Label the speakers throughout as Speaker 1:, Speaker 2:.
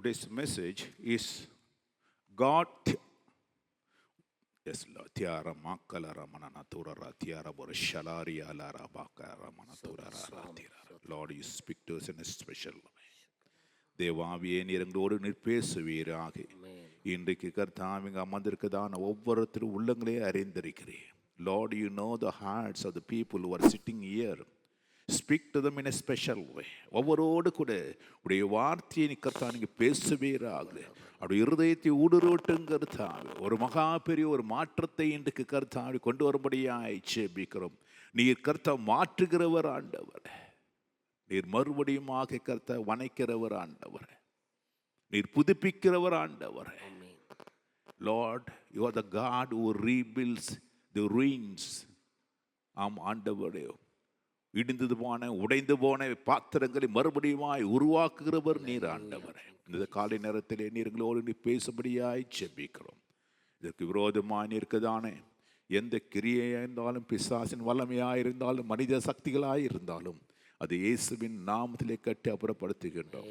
Speaker 1: Today's message is God. Yes, Lord. Tiara makala ramana naturara tiara borshalari alara bakara manaturara tiara. Lord, you speak to us in a special way. தேவாவியே நீர் எங்களோடு நீர் பேசுவீராக. இன்றைக்கு கர்த்தாவிங்க அமர்ந்திருக்கதான ஒவ்வொருத்தரும் உள்ளங்களே அறிந்திருக்கிறேன். Lord, you know the hearts of the people who are sitting here. Speak to them in a special way. ஒவ்வொருவோடு கூட உடைய வார்த்தையை நீ கர்த்தா நீங்க பேசுவீராக. அவருடைய இருதயத்தை ஊடுருவட்டுங்கிறதாவே ஒரு மகா பெரிய ஒரு மாற்றத்தை இன்றைக்கு கர்த்தாவை கொண்டு வரும்படியாய் ஜெபிக்கிறோம். நீர் கர்த்தா மாற்றுகிறவர் ஆண்டவர். நீர் மறுபடியுமாக கர்த்தா வணைக்கிறவர் ஆண்டவர். நீர் புதுப்பிக்கிறவர் ஆண்டவர். Lord, you are the God who rebuilds the ruins. ஆம் ஆண்டவரே, இடிந்தது போன உடைந்து போன பாத்திரங்களை மறுபடியுமாய் உருவாக்குகிறவர் நீர் ஆண்டவர். இந்த காலை நேரத்திலே நீர் எங்களோடு நீ பேசும்படியாய் ஜெபிக்கிறோம். இதற்கு விரோதமாய் இருக்கதானே எந்த கிரியையாக இருந்தாலும், பிசாசின் வல்லமையாக இருந்தாலும், மனித சக்திகளாக இருந்தாலும், அது இயேசுவின் நாமத்திலே கட்டி அப்புறப்படுத்துகின்றோம்.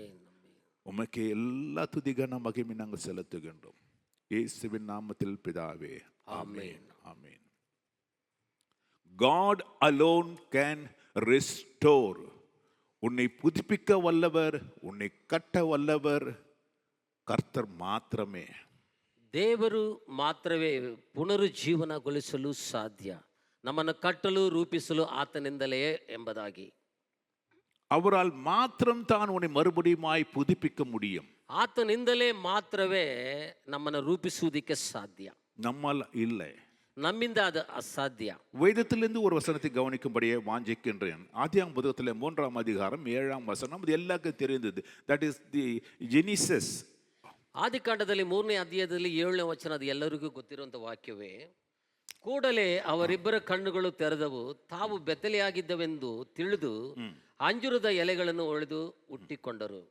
Speaker 1: உமக்கே எல்லா துதிகன மகிமை நாங்கள் செலுத்துகின்றோம். இயேசுவின் நாமத்தில் பிதாவே, ஆமென். ஆமென். God alone can restore. உன்னை புதுப்பிக்க வல்லவர், உன்னை கட்ட வல்லவர் ಕರ್ತರ್ ಮಾತ್ರಮೇ.
Speaker 2: ದೇವರು ಮಾತ್ರವೇ ಪುನರುಜ್ಜೀವನಗೊಳಿಸಲು ಸಾಧ್ಯ, ನಮ್ಮನ್ನು ಕಟ್ಟಲು ರೂಪಿಸಲು ಆತನಿಂದಲೇ ಎಂಬುದಾಗಿ.
Speaker 1: அவரால் மாத்திரம் தான் உன்னை மறுபடியுமாய் புதுப்பிக்க முடியும்.
Speaker 2: ಆತನಿಂದಲೇ ಮಾತ್ರವೇ ನಮ್ಮನ್ನು ರೂಪಿಸುವುದಕ್ಕೆ ಸಾಧ್ಯ,
Speaker 1: நம்மால் இல்லை,
Speaker 2: ನಮ್ಮಿಂದ ಅದು ಅಸಾಧ್ಯ.
Speaker 1: வேதத்திலிருந்து ஒரு வசனத்தை கவனிக்கும்படியே வாஞ்சிக்கின்றேன். ஆதியாகமம் புத்தகத்தில் 3ஆம் அதிகாரம் 7ஆம் வசனம். அது எல்லாருக்கும் தெரிந்தது. That is the Genesis.
Speaker 2: ಆದಿಕಾಂಡದಲ್ಲಿ 3ನೇ ಅಧ್ಯಾಯದಲ್ಲಿ 7ನೇ ವಚನ, ಅದು ಎಲ್ಲರಿಗೂ ಗೊತ್ತಿರುವಂಥ ವಾಕ್ಯವೇ. ಕೂಡಲೇ ಅವರಿಬ್ಬರ ಕಣ್ಣುಗಳು ತೆರೆದವು, ತಾವು ಬೆತ್ತಲೆಯಾಗಿದ್ದವೆಂದು ತಿಳಿದು ಅಂಜೂರದ ಎಲೆಗಳನ್ನು ಒಡೆದು ಹುಟ್ಟಿಕೊಂಡರು.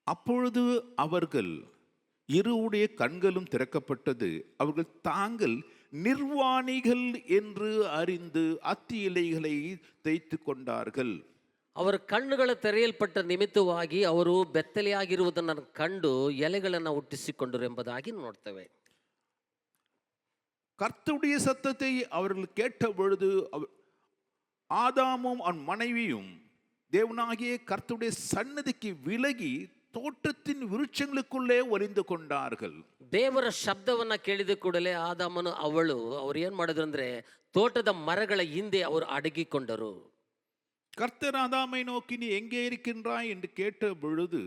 Speaker 1: அப்பொழுது அவர்கள் இருவுடைய கண்களும் திறக்கப்பட்டது, அவர்கள் தாங்கள் நிர்வாணிகள் என்று அறிந்து அத்தி இலைகளை தைத்து கொண்டார்கள்.
Speaker 2: ಅವರ ಕಣ್ಣುಗಳ ತೆರೆಯಲ್ಪಟ್ಟ ನಿಮಿತ್ತವಾಗಿ ಅವರು ಬೆತ್ತಲೆಯಾಗಿರುವುದನ್ನು ಕಂಡು ಎಲೆಗಳನ್ನು ಹುಟ್ಟಿಸಿಕೊಂಡರು ಎಂಬುದಾಗಿ ನೋಡ್ತೇವೆ.
Speaker 1: கர்த்தருடைய சத்தத்தை அவர்கள் கேட்ட பொழுது ஆதாமும் அவன் மனைவியும் தேவனாகிய கர்த்தருடைய சன்னதிக்கு விலகி தோட்டத்தின் விருட்சங்களுக்குள்ளே ஒளிந்து கொண்டார்கள்.
Speaker 2: ದೇವರ ಶಬ್ದವನ್ನ ಕೇಳಿದ ಕೂಡಲೇ ಆದಾಮನು ಅವರು ಏನ್ ಮಾಡಿದ್ರು ಅಂದ್ರೆ ತೋಟದ ಮರಗಳ ಹಿಂದೆ ಅವರು ಅಡಗಿಕೊಂಡರು.
Speaker 1: கர்த்தர் ஆதாமை நோக்கி நீ எங்கே இருக்கின்றாய் என்று கேட்ட பொழுது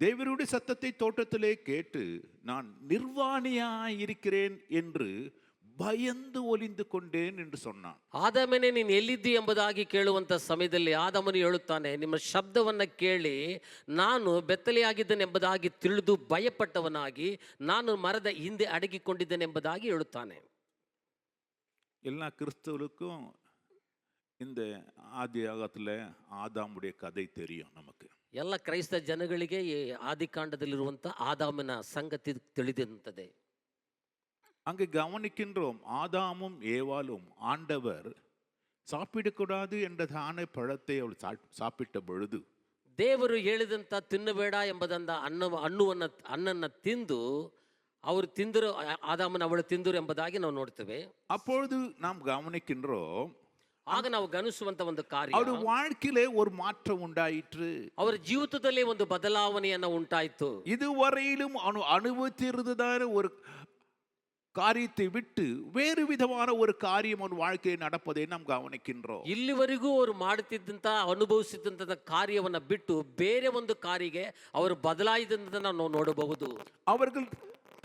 Speaker 1: தேவருடைய சத்தத்தை தோட்டத்திலே கேட்டு நான் நிர்வாணியாய் இருக்கிறேன் என்று பயந்து ஒளிந்து கொண்டேன் என்று சொன்னான்.
Speaker 2: ಆದಾಮನೇ ನೀನು ಎಲ್ಲಿದ್ದಿ ಎಂಬುದಾಗಿ ಕೇಳುವಂತ ಸಮಯದಲ್ಲಿ ಆದಾಮನು ಹೇಳುತ್ತಾನೆ, ನಿಮ್ಮ ಶಬ್ದವನ್ನ ಕೇಳಿ ನಾನು ಬೆತ್ತಲೆಯಾಗಿದ್ದೇನೆ ಎಂಬುದಾಗಿ ತಿಳಿದು ಭಯಪಟ್ಟವನಾಗಿ ನಾನು ಮರದ ಹಿಂದೆ ಅಡಗಿಕೊಂಡಿದ್ದೇನೆ ಎಂಬುದಾಗಿ ಹೇಳುತ್ತಾನೆ.
Speaker 1: எல்லா கிறிஸ்தவர்களுக்கும் இந்த ஆதியாகத்தில் ஆதாமுடைய கதை தெரியும். நமக்கு
Speaker 2: ಎಲ್ಲ ಕ್ರೈಸ್ತ ಜನಗಳಿಗೆ ಈ ಆದಿಕಾಂಡದಲ್ಲಿರುವಂಥ ಆದಾಮನ ಸಂಗತಿ ತಿಳಿದಿರುತ್ತದೆ.
Speaker 1: அங்கே கவனிக்கின்றோம், ஆதாமும் ஏவாளும் ஆண்டவர் சாப்பிடக்கூடாது என்றதான பழத்தை அவள் சாப்பிட்ட பொழுது
Speaker 2: ದೇವರು ಹೇಳಿದಂಥ ತಿನ್ನಬೇಡ ಎಂಬುದನ್ನ ಹಣ್ಣನ್ನ ತಿಂದು ಅವರು ತಿಂದರು, ಆದಾಮನ ಅವಳು ತಿಂದರು ಎಂಬುದಾಗಿ ನಾವು ನೋಡ್ತೇವೆ.
Speaker 1: அப்பொழுது நாம் கவனிக்கின்றோம்,
Speaker 2: ಆಗ ನಾವು ಗಮನಿಸುವಂತ ಒಂದು ಕಾರ್ಯ,
Speaker 1: ಅವರ வாழ்க்கையிலே ஒரு மாற்றம் உண்டாயிற்று.
Speaker 2: ಅವರ ಜೀವಿತದಲ್ಲಿ ಒಂದು ಬದಲಾವಣೆಯನ್ನ ಉಂಟಾಯಿತು.
Speaker 1: இதுவரையிலும் அனுபவித்திருந்ததான ஒரு காரியத்தை விட்டு வேறு விதமான ஒரு காரியம் அவன் வாழ்க்கையை நடப்பதை நாம் கவனிக்கின்றோம்.
Speaker 2: ಇಲ್ಲಿವರೆಗೂ ಅವರು ಮಾಡುತ್ತಿದ್ದಂತ ಅನುಭವಿಸಿದಂತ ಕಾರ್ಯವನ್ನ ಬಿಟ್ಟು ಬೇರೆ ಒಂದು ಕಾರ್ಯಕ್ಕೆ ಅವರು ಬದಲಾಯಿಸಿದ್ದನ್ನು ನಾವು ನೋಡಬಹುದು.
Speaker 1: அவர்கள்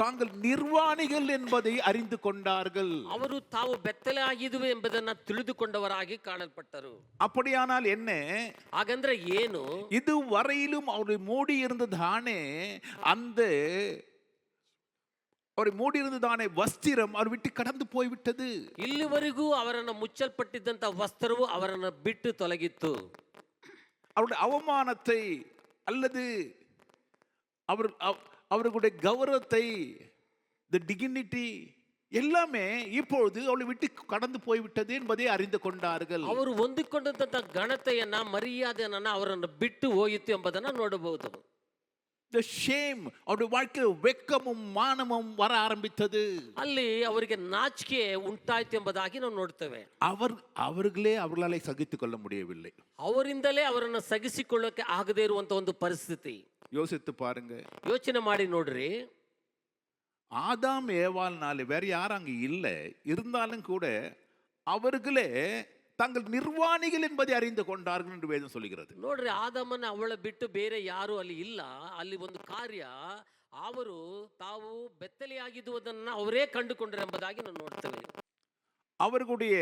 Speaker 1: தாங்கள் நிர்வாணிகள் என்பதை அறிந்து கொண்டார்கள்.
Speaker 2: ಅವರು ತಾವು ಬೆತ್ತಲೆ ಆಗಿದ್ವು ಎಂಬುದನ್ನು ತಿಳಿದುಕೊಂಡವರಾಗಿ ಕಾಣಲ್ಪಟ್ಟರು.
Speaker 1: அப்படியானால் என்ன?
Speaker 2: ಹಾಗಂದ್ರೆ ಏನು?
Speaker 1: இதுவரையிலும் அவரை மூடி இருந்ததானே அந்த அவரை மூடி இருந்ததானே வஸ்திரம் அவர் விட்டு கடந்து போய்விட்டது.
Speaker 2: ಇಲ್ಲಿವರೆಗೂ ಅವರನ್ನು ಮುಚ್ಚಲ್ಪಟ್ಟಿದ್ದಂತ ವಸ್ತ್ರವು ಅವರನ್ನು ಬಿಟ್ಟು ತೊಲಗಿತ್ತು.
Speaker 1: அவருடைய அவமானத்தை அல்லது அவர்களுடைய கௌரவத்தை, the dignity எல்லாமே இப்பொழுது அவளை விட்டு கடந்து போய்விட்டது என்பதை அறிந்து கொண்டார்கள்.
Speaker 2: ಅವರು ಹೊಂದಿಕೊಂಡಂತ ಘನತೆಯನ್ನ ಮರ್ಯಾದೆಯನ್ನ ಅವರನ್ನು ಬಿಟ್ಟು ಹೋಯಿತು ಎಂಬುದನ್ನು ನೋಡಬಹುದು.
Speaker 1: The shame அவருடைய வாழ்க்கையில் வெட்கமும் மானமும் வர ஆரம்பித்தது.
Speaker 2: ಅಲ್ಲಿ ಅವರಿಗೆ ನಾಚಿಕೆ ಉಂಟಾಯ್ತು ಎಂಬುದಾಗಿ ನಾವು ನೋಡ್ತೇವೆ.
Speaker 1: அவர்களே அவர்களாலே சகித்துக் கொள்ள முடியவில்லை.
Speaker 2: ಅವರಿಂದಲೇ ಅವರನ್ನು ಸಗಿಸಿಕೊಳ್ಳೋಕೆ ಆಗದೇ ಇರುವಂತ ಒಂದು ಪರಿಸ್ಥಿತಿ.
Speaker 1: யோசித்து பாருங்க.
Speaker 2: ಯೋಚನೆ ಮಾಡಿ ನೋಡ್ರಿ.
Speaker 1: ஆதாம் ஏவாள்னாலே வேற யாரும் அங்க இல்லை, இருந்தாலும் கூட அவர்களே தங்கள் நிர்வாணிகள் என்பதை அறிந்து கொண்டார்கள் என்று வேதம் சொல்கிறது.
Speaker 2: ನೋಡ್ರಿ, ಆದಾಮನ ಅವಳ ಬಿಟ್ಟು ಬೇರೆ ಯಾರು ಅಲ್ಲಿ ಇಲ್ಲ. ಅಲ್ಲಿ ಒಂದು ಕಾರ್ಯ, ಅವರು ತಾವು ಬೆತ್ತಲೆಯಾಗಿದ್ದುದನ್ನು ಅವರೇ ಕಂಡುಕೊಂಡರು ಎಂಬುದಾಗಿ ನಾವು ನೋಡ್ತೇವೆ.
Speaker 1: அவர்களுடைய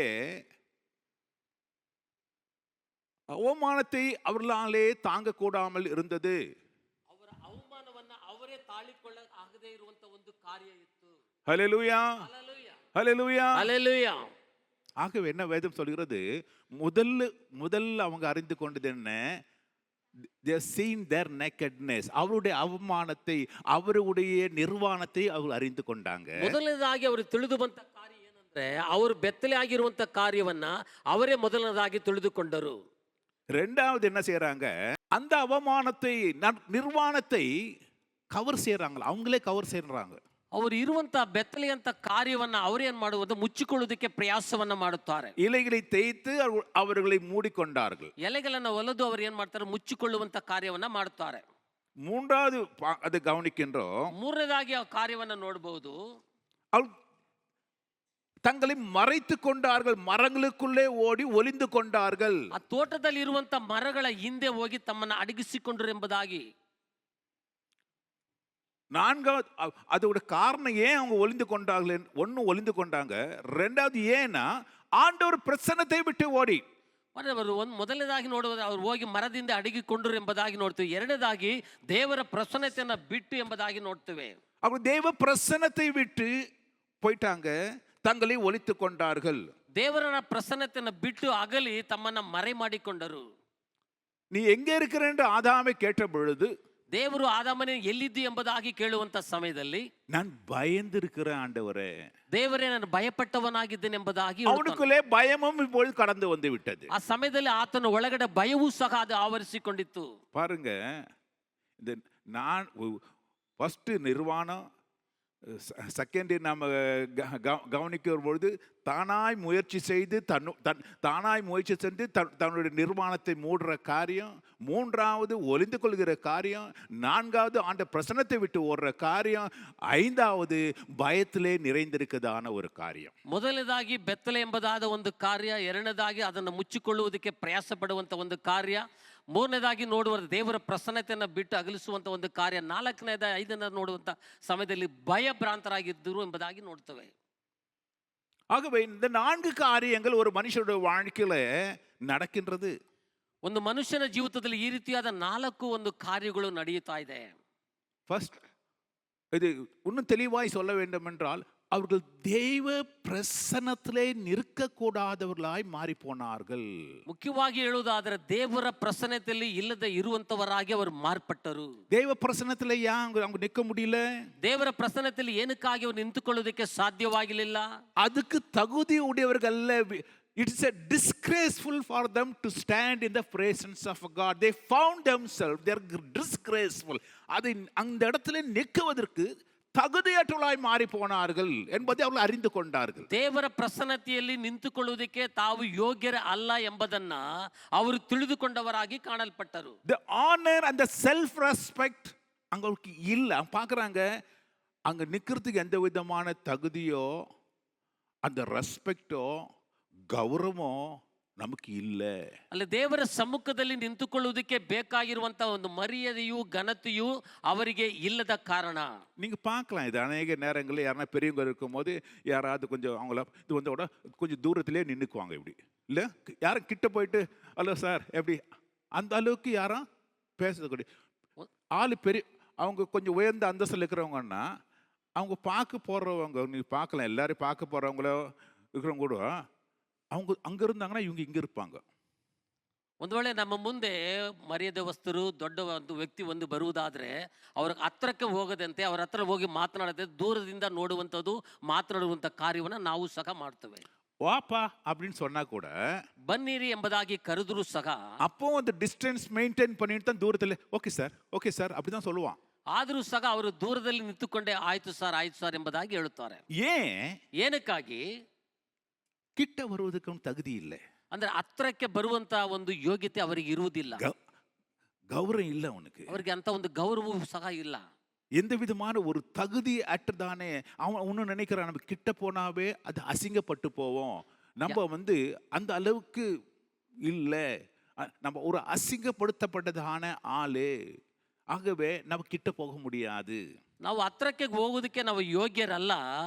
Speaker 1: அவமானத்தை அவர்களாலே தாங்க கூடாமல் இருந்தது.
Speaker 2: ಅವರ ಅವಮಾನವನ್ನ ಅವರೇ ತಾಳಿಕೊಳ್ಳ ಆಗದೇ ಇರುವಂತ ಒಂದು ಕಾರ್ಯ ಇತ್ತು.
Speaker 1: ஹல்லேலூயா, ஹல்லேலூயா,
Speaker 2: ஹல்லேலூயா.
Speaker 1: ஆகவே என்ன வேதம் சொல்கிறது, முதல்ல அவங்க அறிந்து கொண்டது என்ன, they have seen their nakedness, அவருடைய அவமானத்தை, அவருடைய நிர்வாணத்தை ಅವರು அறிந்து கொண்டாங்க.
Speaker 2: ಮೊದಲನೇದಾಗಿ ಅವರು ತಿಳಿದು ಬಂತ ಕಾರ್ಯ ಏನಂದ್ರೆ, ಅವರು ಬೆತ್ತಲೆ ಆಗಿರುವಂತ ಕಾರ್ಯವನ್ನ ಅವರೇ ಮೊದಲನೇದಾಗಿ ತಿಳಿದುಕೊಂಡರು.
Speaker 1: ரெண்டாவது என்ன செய்யறாங்க, அந்த அவமானத்தை நிர்வாணத்தை கவர் செய்யறாங்க, அவங்களே கவர் செய்யறாங்க.
Speaker 2: ಅವರು ಇರುವಂತಹ ಬೆತ್ತಲೆಯಂತ ಕಾರ್ಯವನ್ನ ಅವರೇನ್ ಮಾಡುವುದು, ಮುಚ್ಚಿಕೊಳ್ಳುವುದಕ್ಕೆ ಪ್ರಯಾಸವನ್ನ ಮಾಡುತ್ತಾರೆ.
Speaker 1: இலைகளை தேய்த்து அவர்களை மூடிக்கொண்டார்கள்.
Speaker 2: ಎಲೆಗಳನ್ನ ಒಲೆದು ಅವರು ಏನ್ ಮಾಡ್ತಾರೆ, ಮುಚ್ಚಿಕೊಳ್ಳುವಂತ ಕಾರ್ಯವನ್ನ ಮಾಡುತ್ತಾರೆ.
Speaker 1: மூன்றாவது அது கவனிக்கின்றோம்,
Speaker 2: ಮೂರನೇದಾಗಿ ಆ ಕಾರ್ಯವನ್ನ ನೋಡಬಹುದು,
Speaker 1: தங்களை மறைத்து கொண்டார்கள், மரங்களுக்குள்ளே ஓடி ஒளிந்து கொண்டார்கள்.
Speaker 2: ಆ ತೋಟದಲ್ಲಿ ಇರುವಂತ ಮರಗಳ ಹಿಂದೆ ಹೋಗಿ ತಮ್ಮನ್ನ ಅಡಗಿಸಿಕೊಂಡರು ಎಂಬುದಾಗಿ.
Speaker 1: நான்காவது அதோட காரணம் ஏன் அவங்க ஒளிந்து கொண்டார்கள், ஒளிந்து கொண்டாங்க, ரெண்டாவது ஏன்னா ஆண்டவர் பிரசன்னத்தை விட்டு ஓடி.
Speaker 2: ಮೊದಲನೇದಾಗಿ ನೋಡುವುದು, ಅವರು ಹೋಗಿ ಮರದಿಂದ ಅಡಗಿಕೊಂಡರು ಎಂಬುದಾಗಿ ನೋಡ್ತೀವಿ. ಎರಡನೇದಾಗಿ ದೇವರ ಪ್ರಸನ್ನತೆಯನ್ನ ಬಿಟ್ಟು ಎಂಬುದಾಗಿ ನೋಡ್ತೇವೆ.
Speaker 1: அவங்க தேவ பிரசன்னத்தை விட்டு போயிட்டாங்க, தங்களை ஒளித்து கொண்டார்கள்.
Speaker 2: ದೇವರ ಪ್ರಸನ್ನತೆಯನ್ನು ಬಿಟ್ಟು ಅಗಲಿ ತಮ್ಮನ್ನ ಮರೆ ಮಾಡಿಕೊಂಡರು.
Speaker 1: நீ எங்க இருக்கிற என்று ஆதாமை கேட்ட பொழுது,
Speaker 2: ದೇವರು ಆದಾಮನೇ ಎಲ್ಲಿದ್ದು ಎಂಬುದಾಗಿ ಕೇಳುವಂತ ಸಮಯದಲ್ಲಿ,
Speaker 1: நான் பயந்திருக்கிற ஆண்டவரே,
Speaker 2: ದೇವರೇ ನಾನು ಭಯಪಟ್ಟವನಾಗಿದ್ದೇನೆ ಎಂಬುದಾಗಿ,
Speaker 1: அவனுக்குள்ளே பயமும் இப்பொழுது கடந்து வந்து விட்டது.
Speaker 2: ಆ ಸಮಯದಲ್ಲಿ ಆತನ ಒಳಗಡೆ ಭಯವೂ ಸಹ ಅದು ಆವರಿಸಿಕೊಂಡಿತ್ತು.
Speaker 1: பாருங்க, இந்த நான் ஃபர்ஸ்ட் நிர்வாணம், செகண்ட் நம்ம கவனிக்கிற பொழுது தானாய் முயற்சி செய்து தன்னுடைய நிர்வாணத்தை மூடுற காரியம், மூன்றாவது ஒளிந்து கொள்கிற காரியம், நான்காவது ஆண்ட பிரசன்னத்தை விட்டு ஓடுற காரியம், ஐந்தாவது பயத்திலே நிறைந்திருக்கதான ஒரு காரியம்.
Speaker 2: ಮೊದಲನೇದಾಗಿ ಬೆತ್ತಲೆ ಎಂಬುದಾದ ಒಂದು ಕಾರ್ಯ, ಎರಡನೇದಾಗಿ ಅದನ್ನು ಮುಚ್ಚಿಕೊಳ್ಳುವುದಕ್ಕೆ ಪ್ರಯಾಸ ಪಡುವಂತ ಒಂದು ಕಾರ್ಯ, ಮೂರನೇದಾಗಿ ನೋಡುವ ದೇವರ ಪ್ರಸನ್ನತೆಯನ್ನು ಬಿಟ್ಟು ಅಗಲಿಸುವಂತ ಒಂದು ಕಾರ್ಯ, ನಾಲ್ಕನೇದ ಐದನೇ ನೋಡುವಂತ ಸಮಯದಲ್ಲಿ ಭಯಭ್ರಾಂತರಾಗಿದ್ದರು ಎಂಬುದಾಗಿ ನೋಡ್ತೇವೆ.
Speaker 1: ஆகவே இந்த 4 காரியங்கள் ஒரு மனுஷனுடைய வாழ்க்கையில நடக்கின்றது.
Speaker 2: ಒಂದು ಮನುಷ್ಯನ ಜೀವಿತದಲ್ಲಿ ಈ ರೀತಿಯಾದ 4 ಒಂದು ಕಾರ್ಯಗಳು ನಡೆಯುತ್ತಾ ಇದೆ.
Speaker 1: ஃபர்ஸ்ட், இது இன்னும் தெளிவாய் சொல்ல வேண்டும் என்றால், அவர்கள் தெய்வ பிரசன்னத்திலே நிற்கக்கூடாதவர்களாய் மாறி போனார்கள்.
Speaker 2: ಮುಖ್ಯವಾಗಿ ಹೇಳುವುದಾದರೆ ದೇವರ ಪ್ರಸನ್ನತೆಯಲ್ಲಿ ಇಲ್ಲದೆ ಇರುವಂತವರಾಗಿ ಅವರು ಮಾರ್ಪಟ್ಟರು.
Speaker 1: தெய்வ பிரசன்னத்திலே அவங்க நிற்க முடியல,
Speaker 2: ದೇವರ ಪ್ರಸನ್ನತೆಯಲ್ಲಿ ಏನಕ್ಕಾಗಿ ಅವರು ನಿಂತುಕೊಳ್ಳುವುದಕ್ಕೆ ಸಾಧ್ಯವಾಗಿರಲಿಲ್ಲ.
Speaker 1: அதுக்கு தகுதி உடையவர்கள் அல்ல. It's a disgraceful for them to stand in the presence of God. They found themselves, they are disgraceful. அதை அந்த இடத்துல நிற்குவதற்கு தகுதியற்றவர்களாய் மாறி போனார்கள் என்பதை அவர்கள் அறிந்து கொண்டார்கள்.
Speaker 2: ದೇವರ ಪ್ರಸನ್ನತೆಯಲ್ಲಿ ನಿಂತುಕೊಳ್ಳುವುದಕ್ಕೆ ತಾವು ಯೋಗ್ಯರ ಅಲ್ಲ ಎಂಬುದನ್ನ ಅವರು ತಿಳಿದುಕೊಂಡವರಾಗಿ ಕಾಣಲ್ಪಟ್ಟರು.
Speaker 1: The honor and the self respect அவங்களுக்கு இல்ல. பார்க்கறாங்க, அங்க நிக்கிறதுக்கு எந்த விதமான தகுதியோ அந்த ரெஸ்பெக்டோ ಗೌರವೋ ನಮಗೆ ಇಲ್ಲ.
Speaker 2: ಅಲ್ಲಿ ದೇವರ ಸಮ್ಮುಖದಲ್ಲಿ ನಿಂತುಕೊಳ್ಳುವುದಕ್ಕೆ ಬೇಕಾಗಿರುವಂತ ಒಂದು ಮರ್ಯಾದೆಯೂ ಘನತೆಯೂ ಅವರಿಗೆ ಇಲ್ಲದ ಕಾರಣ.
Speaker 1: நீங்க பார்க்கலாம், இது அநேக நேரங்களில் யாரா பெரியவங்க இருக்கும்போது யாராவது கொஞ்சம் அவங்கள இது வந்தோட கொஞ்சம் தூரத்திலே நின்றுக்குவாங்க இப்படி, இல்லை யாரும் கிட்ட போயிட்டு ஹலோ சார் எப்படி, அந்த அளவுக்கு யாரும் பேசக்கூடிய ஆள் பெரிய, அவங்க கொஞ்சம் உயர்ந்த அந்தஸ்தில் இருக்கிறவங்கன்னா அவங்க பார்க்க போகிறவங்க, நீ பார்க்கலாம் எல்லாரும் பார்க்க போகிறவங்களோ இருக்கிறவங்க கூட அவங்க அங்கே இருந்தாங்கன்னா இவங்க இங்கே இருப்பாங்க.
Speaker 2: ಒಂದು ವೇಳೆ ನಮ್ಮ ಮುಂದೆ ಮರ್ಯಾದೆವಸ್ತರು ದೊಡ್ಡ ಒಂದು ವ್ಯಕ್ತಿ ಒಂದು ಬರುವುದಾದ್ರೆ ಅವ್ರ ಹತ್ರಕ್ಕೆ ಹೋಗದಂತೆ ಅವ್ರ ಹತ್ರ ಹೋಗಿ ಮಾತನಾಡದೆ ದೂರದಿಂದ ನೋಡುವಂಥದ್ದು ಮಾತನಾಡುವಂಥ ಕಾರ್ಯವನ್ನು ನಾವು ಸಹ ಮಾಡ್ತೇವೆ.
Speaker 1: வாப்பா அப்படின்னு சொன்னா கூட
Speaker 2: ಬನ್ನಿರಿ ಎಂಬುದಾಗಿ ಕರೆದರೂ ಸಹ
Speaker 1: அப்போ அந்த டிஸ்டன்ஸ் மெயின்டைன் பண்ணிட்டு தான் தூரத்தில் ஓகே சார் அப்படி தான் சொல்லுவான்.
Speaker 2: ಆದರೂ ಸಹ ಅವರು ದೂರದಲ್ಲಿ ನಿಂತುಕೊಂಡೇ ಆಯ್ತು ಸರ್ ಎಂಬುದಾಗಿ ಹೇಳುತ್ತಾರೆ.
Speaker 1: ஏன்
Speaker 2: ಏನಕ್ಕಾಗಿ?
Speaker 1: கிட்ட வருவதற்கு அவனுக்கு தகுதி இல்லை,
Speaker 2: ಅಂದ್ರೆ ಹತ್ರಕ್ಕೆ ಬರುವಂತ ಒಂದು ಯೋಗ್ಯತೆ ಅವರಿಗೆ ಇರುವುದಿಲ್ಲ,
Speaker 1: கௌரவம் இல்லை அவனுக்கு,
Speaker 2: ಅವರಿಗೆ ಅಂತ ಒಂದು ಗೌರವವೂ ಸಹ ಇಲ್ಲ.
Speaker 1: எந்த விதமான ஒரு தகுதி அற்றதானே அவன் ஒன்றும் நினைக்கிறான், நம்ம கிட்ட போனாவே அது அசிங்கப்பட்டு போவோம், நம்ம வந்து அந்த அளவுக்கு இல்லை, நம்ம ஒரு அசிங்கப்படுத்தப்பட்டதான ஆளு, ஆகவே நம்ம கிட்ட போக முடியாது.
Speaker 2: ನಾವು ಹತ್ರಕ್ಕೆ ಹೋಗೋದಕ್ಕೆ ನಾವು ಯೋಗ್ಯರಲ್ಲ,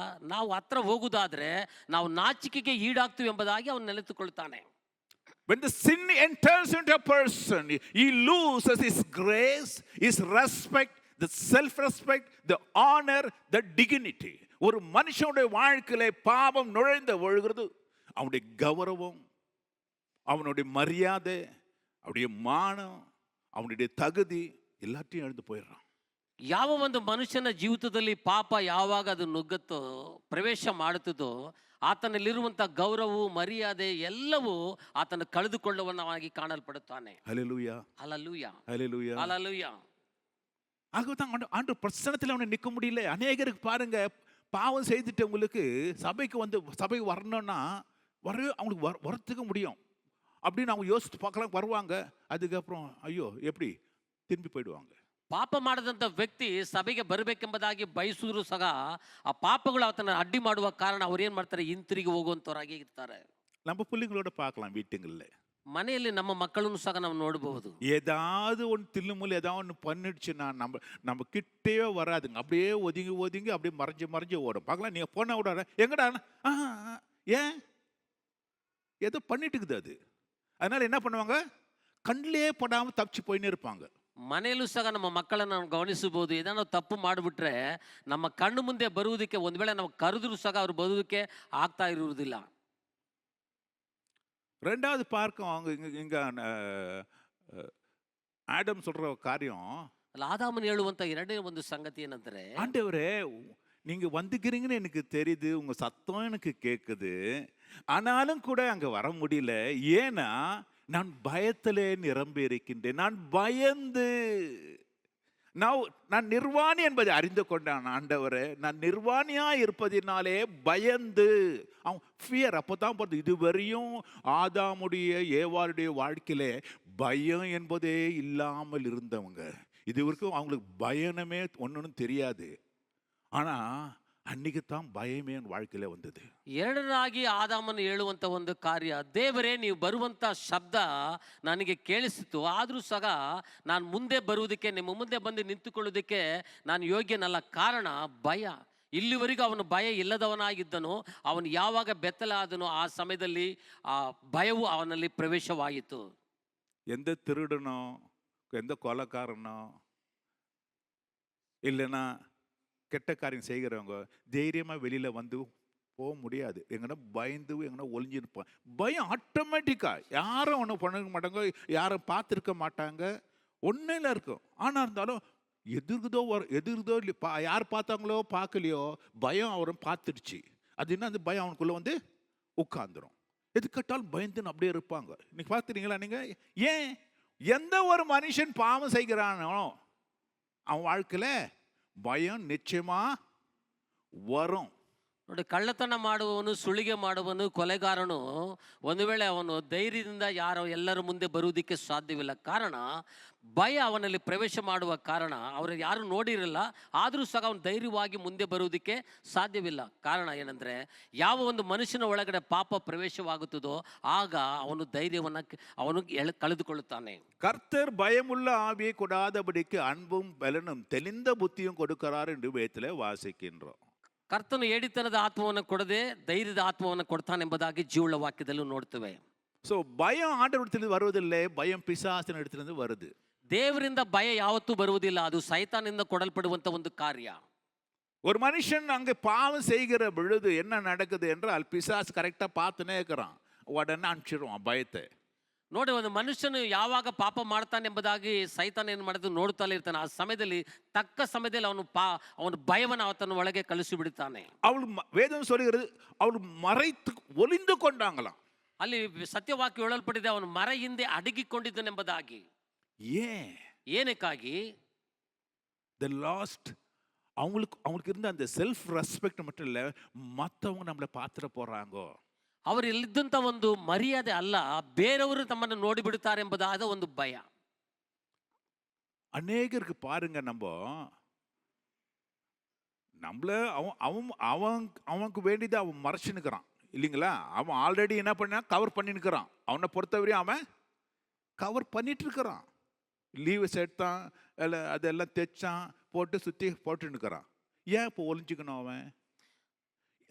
Speaker 2: ನಾವು ಹತ್ರ ಹೋಗುವುದಾದ್ರೆ ನಾವು ನಾಚಿಕೆಗೆ ಈಡಾಗ್ತೀವಿ ಎಂಬುದಾಗಿ ಅವನು ನೆಲೆತುಕೊಳ್ತಾನೆ.
Speaker 1: When the sin enters into a person, he loses his grace, his respect, the self-respect, the honor, the dignity. ஒரு மனுஷனுடைய வாழ்க்கையில பாவம் நுழைந்த ஒழுகிறது அவனுடைய கௌரவம், அவனுடைய மரியாதை, அவனுடைய மானம், அவனுடைய தகுதி எல்லாத்தையும் எழுந்து போயிடுறான்.
Speaker 2: ಯಾವ ಒಂದು ಮನುಷ್ಯನ ಜೀವಿತದಲ್ಲಿ ಪಾಪ ಯಾವಾಗ ಅದು ನುಗ್ಗುತ್ತೋ, ಪ್ರವೇಶ ಮಾಡುತ್ತದೋ, ಆತನಲ್ಲಿರುವಂಥ ಗೌರವ ಮರ್ಯಾದೆ ಎಲ್ಲವೂ ಆತನ ಕಳೆದುಕೊಳ್ಳುವವನಾಗಿ ಕಾಣಲ್ಪಡುತ್ತಾನೆ.
Speaker 1: ஹல்லேலூயா,
Speaker 2: ஹல்லேலூயா,
Speaker 1: ஹல்லேலூயா,
Speaker 2: ஹல்லேலூயா.
Speaker 1: ஆகதான் ஆண்டு பிரச்சனத்தில் அவனை நிற்க முடியல. அநேகருக்கு பாருங்க, பாவம் செய்துட்டவங்களுக்கு சபைக்கு வரணும்னா அவங்களுக்கு வரத்துக்க முடியும் அப்படின்னு அவங்க யோசித்து பார்க்கலாம், வருவாங்க, அதுக்கப்புறம் ஐயோ எப்படி திரும்பி போயிடுவாங்க.
Speaker 2: ಪಾಪ ಮಾಡದಂಥ ವ್ಯಕ್ತಿ ಸಭೆಗೆ ಬರಬೇಕೆಂಬುದಾಗಿ ಬಯಸಿದ್ರು ಸಹ ಆ ಪಾಪಗಳು ಆತನ ಅಡ್ಡಿ ಮಾಡುವ ಕಾರಣ ಅವ್ರು ಏನು ಮಾಡ್ತಾರೆ, ಹಿಂತಿರುಗಿ ಹೋಗುವಂಥವ್ರಾಗಿ ಇರ್ತಾರೆ.
Speaker 1: நம்ம பிள்ளைங்களோட பார்க்கலாம் வீட்டுங்களில்,
Speaker 2: ಮನೆಯಲ್ಲಿ ನಮ್ಮ ಮಕ್ಕಳನ್ನು ಸಹ ನಾವು ನೋಡಬಹುದು.
Speaker 1: ஏதாவது ஒன்று தில்லுமுள்ளு ஏதாவது ஒன்று பண்ணிடுச்சுன்னா நம்ம கிட்டேயே வராதுங்க, அப்படியே ஒதுங்கி அப்படியே மறைஞ்சு ஓடும். பார்க்கலாம், நீங்கள் போன விட எங்கடா ஏன் ஏதோ பண்ணிட்டு இருக்குது அது, அதனால என்ன பண்ணுவாங்க, கண்ணிலே படாமல் தப்பிச்சு போயின்னு இருப்பாங்க.
Speaker 2: ಮನೆಯಲ್ಲೂ ಸಹ ನಮ್ಮ ಮಕ್ಕಳನ್ನು ನಾವು ಗಮನಿಸಬಹುದು. ಏನಾದ್ರು ತಪ್ಪು ಮಾಡಿಬಿಟ್ರೆ ನಮ್ಮ ಕಣ್ಣು ಮುಂದೆ ಬರುವುದಕ್ಕೆ ಒಂದು ವೇಳೆ ನಾವು ಕರೆದರೂ ಸಹ ಅವ್ರು ಬರುವುದಕ್ಕೆ ಆಗ್ತಾ ಇರುವುದಿಲ್ಲ.
Speaker 1: ரெண்டாவது பார்க்கும் அவங்க இங்க ஆடம் சொல்ற காரியம்,
Speaker 2: ಆದಾಮನು ಹೇಳುವಂತ ಎರಡನೇ ಒಂದು ಸಂಗತಿ ಏನಂದ್ರೆ,
Speaker 1: ஆண்டவரே நீங்க வந்துக்கிறீங்கன்னு எனக்கு தெரியுது, உங்க சத்தம் எனக்கு கேட்குது, ஆனாலும் கூட அங்க வர முடியல, ஏன்னா நான் பயத்திலே நிரம்பி இருக்கின்றேன், நான் பயந்து, நான் நிர்வாணி என்பதை அறிந்து கொண்டான் ஆண்டவரே, நான் நிர்வாணியா இருப்பதினாலே பயந்து, அவன் ஃபியர். அப்போதான் பார்த்து இதுவரையும் ஆதாமுடைய ஏவாளுடைய வாழ்க்கையில பயம் என்பதே இல்லாமல் இருந்தவங்க, இது வரைக்கும் அவங்களுக்கு பயனமே ஒன்றுன்னு தெரியாது, ஆனா அன்னைக்கு தான் பயமே வாழ்க்கையில வந்தது.
Speaker 2: ಎರಡರಾಗಿ ಆದಾಮನು ಹೇಳುವಂತ ಒಂದು ಕಾರ್ಯ, ದೇವರೇ ನೀವು ಬರುವಂತ ಶಬ್ದ ನನಗೆ ಕೇಳಿಸಿತು, ಆದರೂ ಸಹ ನಾನು ಮುಂದೆ ಬರುವುದಕ್ಕೆ, ನಿಮ್ಮ ಮುಂದೆ ಬಂದು ನಿಂತುಕೊಳ್ಳುವುದಕ್ಕೆ ನಾನು ಯೋಗ್ಯನಲ್ಲ, ಕಾರಣ ಭಯ. ಇಲ್ಲಿವರೆಗೂ ಅವನು ಭಯ ಇಲ್ಲದವನಾಗಿದ್ದನು, ಅವನು ಯಾವಾಗ ಬೆತ್ತಲಾದನೋ ಆ ಸಮಯದಲ್ಲಿ ಆ ಭಯವು ಅವನಲ್ಲಿ ಪ್ರವೇಶವಾಯಿತು.
Speaker 1: எந்த திருடனோ எந்த கொலைக்காரனோ இல்லைன்னா கெட்ட காரியம் செய்கிறவங்க தைரியமாக வெளியில் வந்து போக முடியாது, எங்கன்னா பயந்து எங்கன்னா ஒளிஞ்சிருப்பான். பயம் ஆட்டோமேட்டிக்காக, யாரும் ஒன்றும் பண்ண மாட்டாங்க, யாரும் பார்த்துருக்க மாட்டாங்க, ஒன்றில் இருக்கும். ஆனால் இருந்தாலும் எதிர்குதோ இல்லை, யார் பார்த்தாங்களோ பார்க்கலையோ பயம் அவரும் பார்த்துடுச்சு, அது என்ன, அந்த பயம் அவனுக்குள்ளே வந்து உட்காந்துரும். எது கேட்டாலும் பயந்துன்னு அப்படியே இருப்பாங்க. இன்னைக்கு பார்த்துறீங்களா நீங்கள்? ஏன் எந்த ஒரு மனுஷன் பாவம் செய்கிறானோ அவன் வாழ்க்கையில் பயம் நிச்சயமா வரும்.
Speaker 2: ನೋಡಿ, ಕಳ್ಳತನ ಮಾಡುವವನು, ಸುಳಿಗೆ ಮಾಡುವವನು, ಕೊಲೆಗಾರನು ಒಂದು ವೇಳೆ ಅವನು ಧೈರ್ಯದಿಂದ ಎಲ್ಲರ ಮುಂದೆ ಬರುವುದಕ್ಕೆ ಸಾಧ್ಯವಿಲ್ಲ, ಕಾರಣ ಭಯ ಅವನಲ್ಲಿ ಪ್ರವೇಶ ಮಾಡುವ ಕಾರಣ. ಅವರು ಯಾರು ನೋಡಿರಲ್ಲ, ಆದರೂ ಸಹ ಅವನು ಧೈರ್ಯವಾಗಿ ಮುಂದೆ ಬರುವುದಕ್ಕೆ ಸಾಧ್ಯವಿಲ್ಲ. ಕಾರಣ ಏನಂದರೆ, ಯಾವ ಒಂದು ಮನುಷ್ಯನ ಒಳಗಡೆ ಪಾಪ ಪ್ರವೇಶವಾಗುತ್ತದೋ ಆಗ ಅವನು ಧೈರ್ಯವನ್ನು ಅವನು ಕಳೆದುಕೊಳ್ಳುತ್ತಾನೆ.
Speaker 1: கர்த்தர் பயமுள்ள ஆவியை கொடாதபடிக்கு அன்பும் பலனும் தெளிந்த புத்தியும் கொடுக்கிறார் என்று வேதத்திலே வாசிக்கின்றோம்.
Speaker 2: ಕರ್ತನು ಏಡಿತನದ ಆತ್ಮವನ್ನು ಕೊಡದೆ ಧೈರ್ಯದ ಆತ್ಮವನ್ನು ಕೊಡ್ತಾನೆಂಬುದಾಗಿ ಜೀವಳ ವಾಕ್ಯದಲ್ಲೂ ನೋಡ್ತೇವೆ.
Speaker 1: ஸோ பயம் ஆண்டவரிடத்தில் வருவதில்லை, பயம் பிசாசின் இடத்திலிருந்து வருது.
Speaker 2: ದೇವರಿಂದ ಭಯ ಯಾವತ್ತೂ ಬರುವುದಿಲ್ಲ, ಅದು ಸೈತಾನಿಂದ ಕೊಡಲ್ಪಡುವಂತ ಒಂದು ಕಾರ್ಯ.
Speaker 1: ஒரு மனுஷன் அங்கே பாவம் செய்கிற பொழுது என்ன நடக்குது என்றால், பிசாசு கரெக்டாக பார்த்துனே இருக்கிறான், உடனே அனுப்பிச்சிடுவான் பயத்தை.
Speaker 2: ನೋಡಿ, ಒಂದು ಮನುಷ್ಯನು ಯಾವಾಗ ಪಾಪ ಮಾಡ್ತಾನೆ ಎಂಬುದಾಗಿ ಸೈತಾನ ಏನು ಮಾಡಿದ್ರು ನೋಡ್ತಲೇ ಇರ್ತಾನೆ. ಆ ಸಮಯದಲ್ಲಿ ತಕ್ಕ ಸಮಯದಲ್ಲಿ ಅವನು ಭಯವನ್ನು ಆತನ ಒಳಗೆ ಕಳಿಸಿ ಬಿಡುತ್ತಾನೆ.
Speaker 1: அவள் வேதம் சொல்லுகிறது அவள் மறைத்து ஒளிந்து கொண்டாங்களாம்.
Speaker 2: ಅಲ್ಲಿ ಸತ್ಯವಾಕ್ಯ ಹೇಳಲ್ಪಟ್ಟಿದೆ, ಅವನು ಮರ ಹಿಂದೆ ಅಡಗಿಕೊಂಡಿದ್ದನೆಂಬುದಾಗಿ.
Speaker 1: ஏன்?
Speaker 2: ಏನಕ್ಕಾಗಿ?
Speaker 1: த லாஸ்ட் அவங்களுக்கு இருந்த அந்த செல்ஃப் ரெஸ்பெக்ட் மட்டும் இல்லை, மற்றவங்க நம்மளை பார்த்துட போறாங்கோ.
Speaker 2: ಅವರಲ್ಲಿದ್ದಂಥ ಒಂದು ಮರ್ಯಾದೆ ಅಲ್ಲ, ಬೇರೆಯವರು ತಮ್ಮನ್ನು ನೋಡಿ ಬಿಡುತ್ತಾರೆ ಎಂಬುದಾದ ಒಂದು ಭಯ.
Speaker 1: அநேகருக்கு பாருங்க, நம்மள அவனுக்கு வேண்டியதை அவன் மறைச்சுன்னுக்கிறான் இல்லைங்களா? அவன் ஆல்ரெடி என்ன பண்ண கவர் பண்ணின்னுக்கிறான். அவனை பொறுத்தவரையும் அவன் கவர் பண்ணிட்டு இருக்கிறான். லீவு சேர்த்தான், இல்லை அதெல்லாம் தைச்சான், போட்டு சுற்றி போட்டுன்னுக்கிறான். ஏன் இப்போ ஒளிஞ்சுக்கணும் அவன்?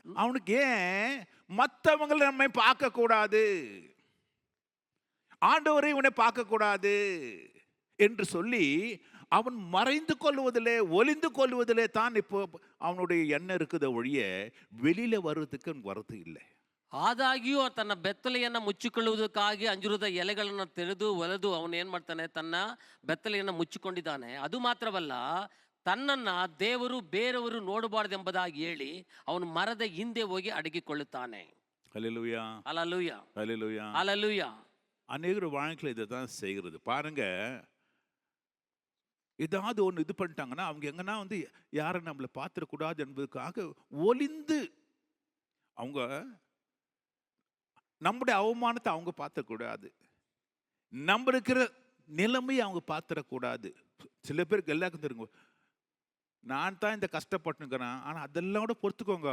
Speaker 1: அவனுக்கு ஏன் மற்றவங்களை நம்மை பார்க்க கூடாது, ஆண்டவரை இவனை பார்க்க கூடாது என்று சொல்லி அவன் மறைந்து கொள்வதிலே, ஒளிந்து கொள்வதிலே தான் இப்போ அவனுடைய எண்ணம் இருக்குது ஒழிய வெளியில வர்றதுக்கு வரது இல்லை.
Speaker 2: ಆದಾಗ್ಯೂ ತನ್ನ ಬೆತ್ತಲೆಯನ್ನು ಮುಚ್ಚಿಕೊಳ್ಳುವುದಕ್ಕಾಗಿ ಅಂಜೂರದ ಎಲೆಗಳನ್ನು ತೆಗೆದು ಒಲೆದು ಅವನು ಏನು ಮಾಡ್ತಾನೆ, ತನ್ನ ಬೆತ್ತಲೆಯನ್ನು ಮುಚ್ಚಿಕೊಂಡಿದ್ದಾನೆ. ಅದು ಮಾತ್ರವಲ್ಲ, ತನ್ನನ್ನು ದೇವರು ಬೇರೆಯವರು ನೋಡಬಾರ್ದೆಂಬುದಾಗಿ ಹೇಳಿ ಅವನು ಮರದ ಹಿಂದೆ ಹೋಗಿ ಅಡಗಿಕೊಳ್ಳುತ್ತಾನೆ.
Speaker 1: ஹல்லேலூயா,
Speaker 2: அல்லேலூயா,
Speaker 1: ஹல்லேலூயா.
Speaker 2: அல்லேலூயா.
Speaker 1: அநேகர் வாழ்க்கையில் இதை தான் செய்கிறது. பாருங்க, ஏதாவது ஒன்று இது பண்ணிட்டாங்கன்னா அவங்க எங்கன்னா யாரை நம்மளை பார்த்துடக்கூடாது என்பதுக்காக ஒளிந்து, அவங்க நம்முடைய அவமானத்தை அவங்க பார்த்துடக்கூடாது, நம்ம இருக்கிற நிலைமையை அவங்க பார்த்துடக்கூடாது. சில பேருக்கு எல்லாருக்கும் தெரியுங்க, நான் தான் இந்த கஷ்டப்பட்டுக்கிறேன், ஆனால் அதெல்லாம் கூட பொறுத்துக்கோங்க,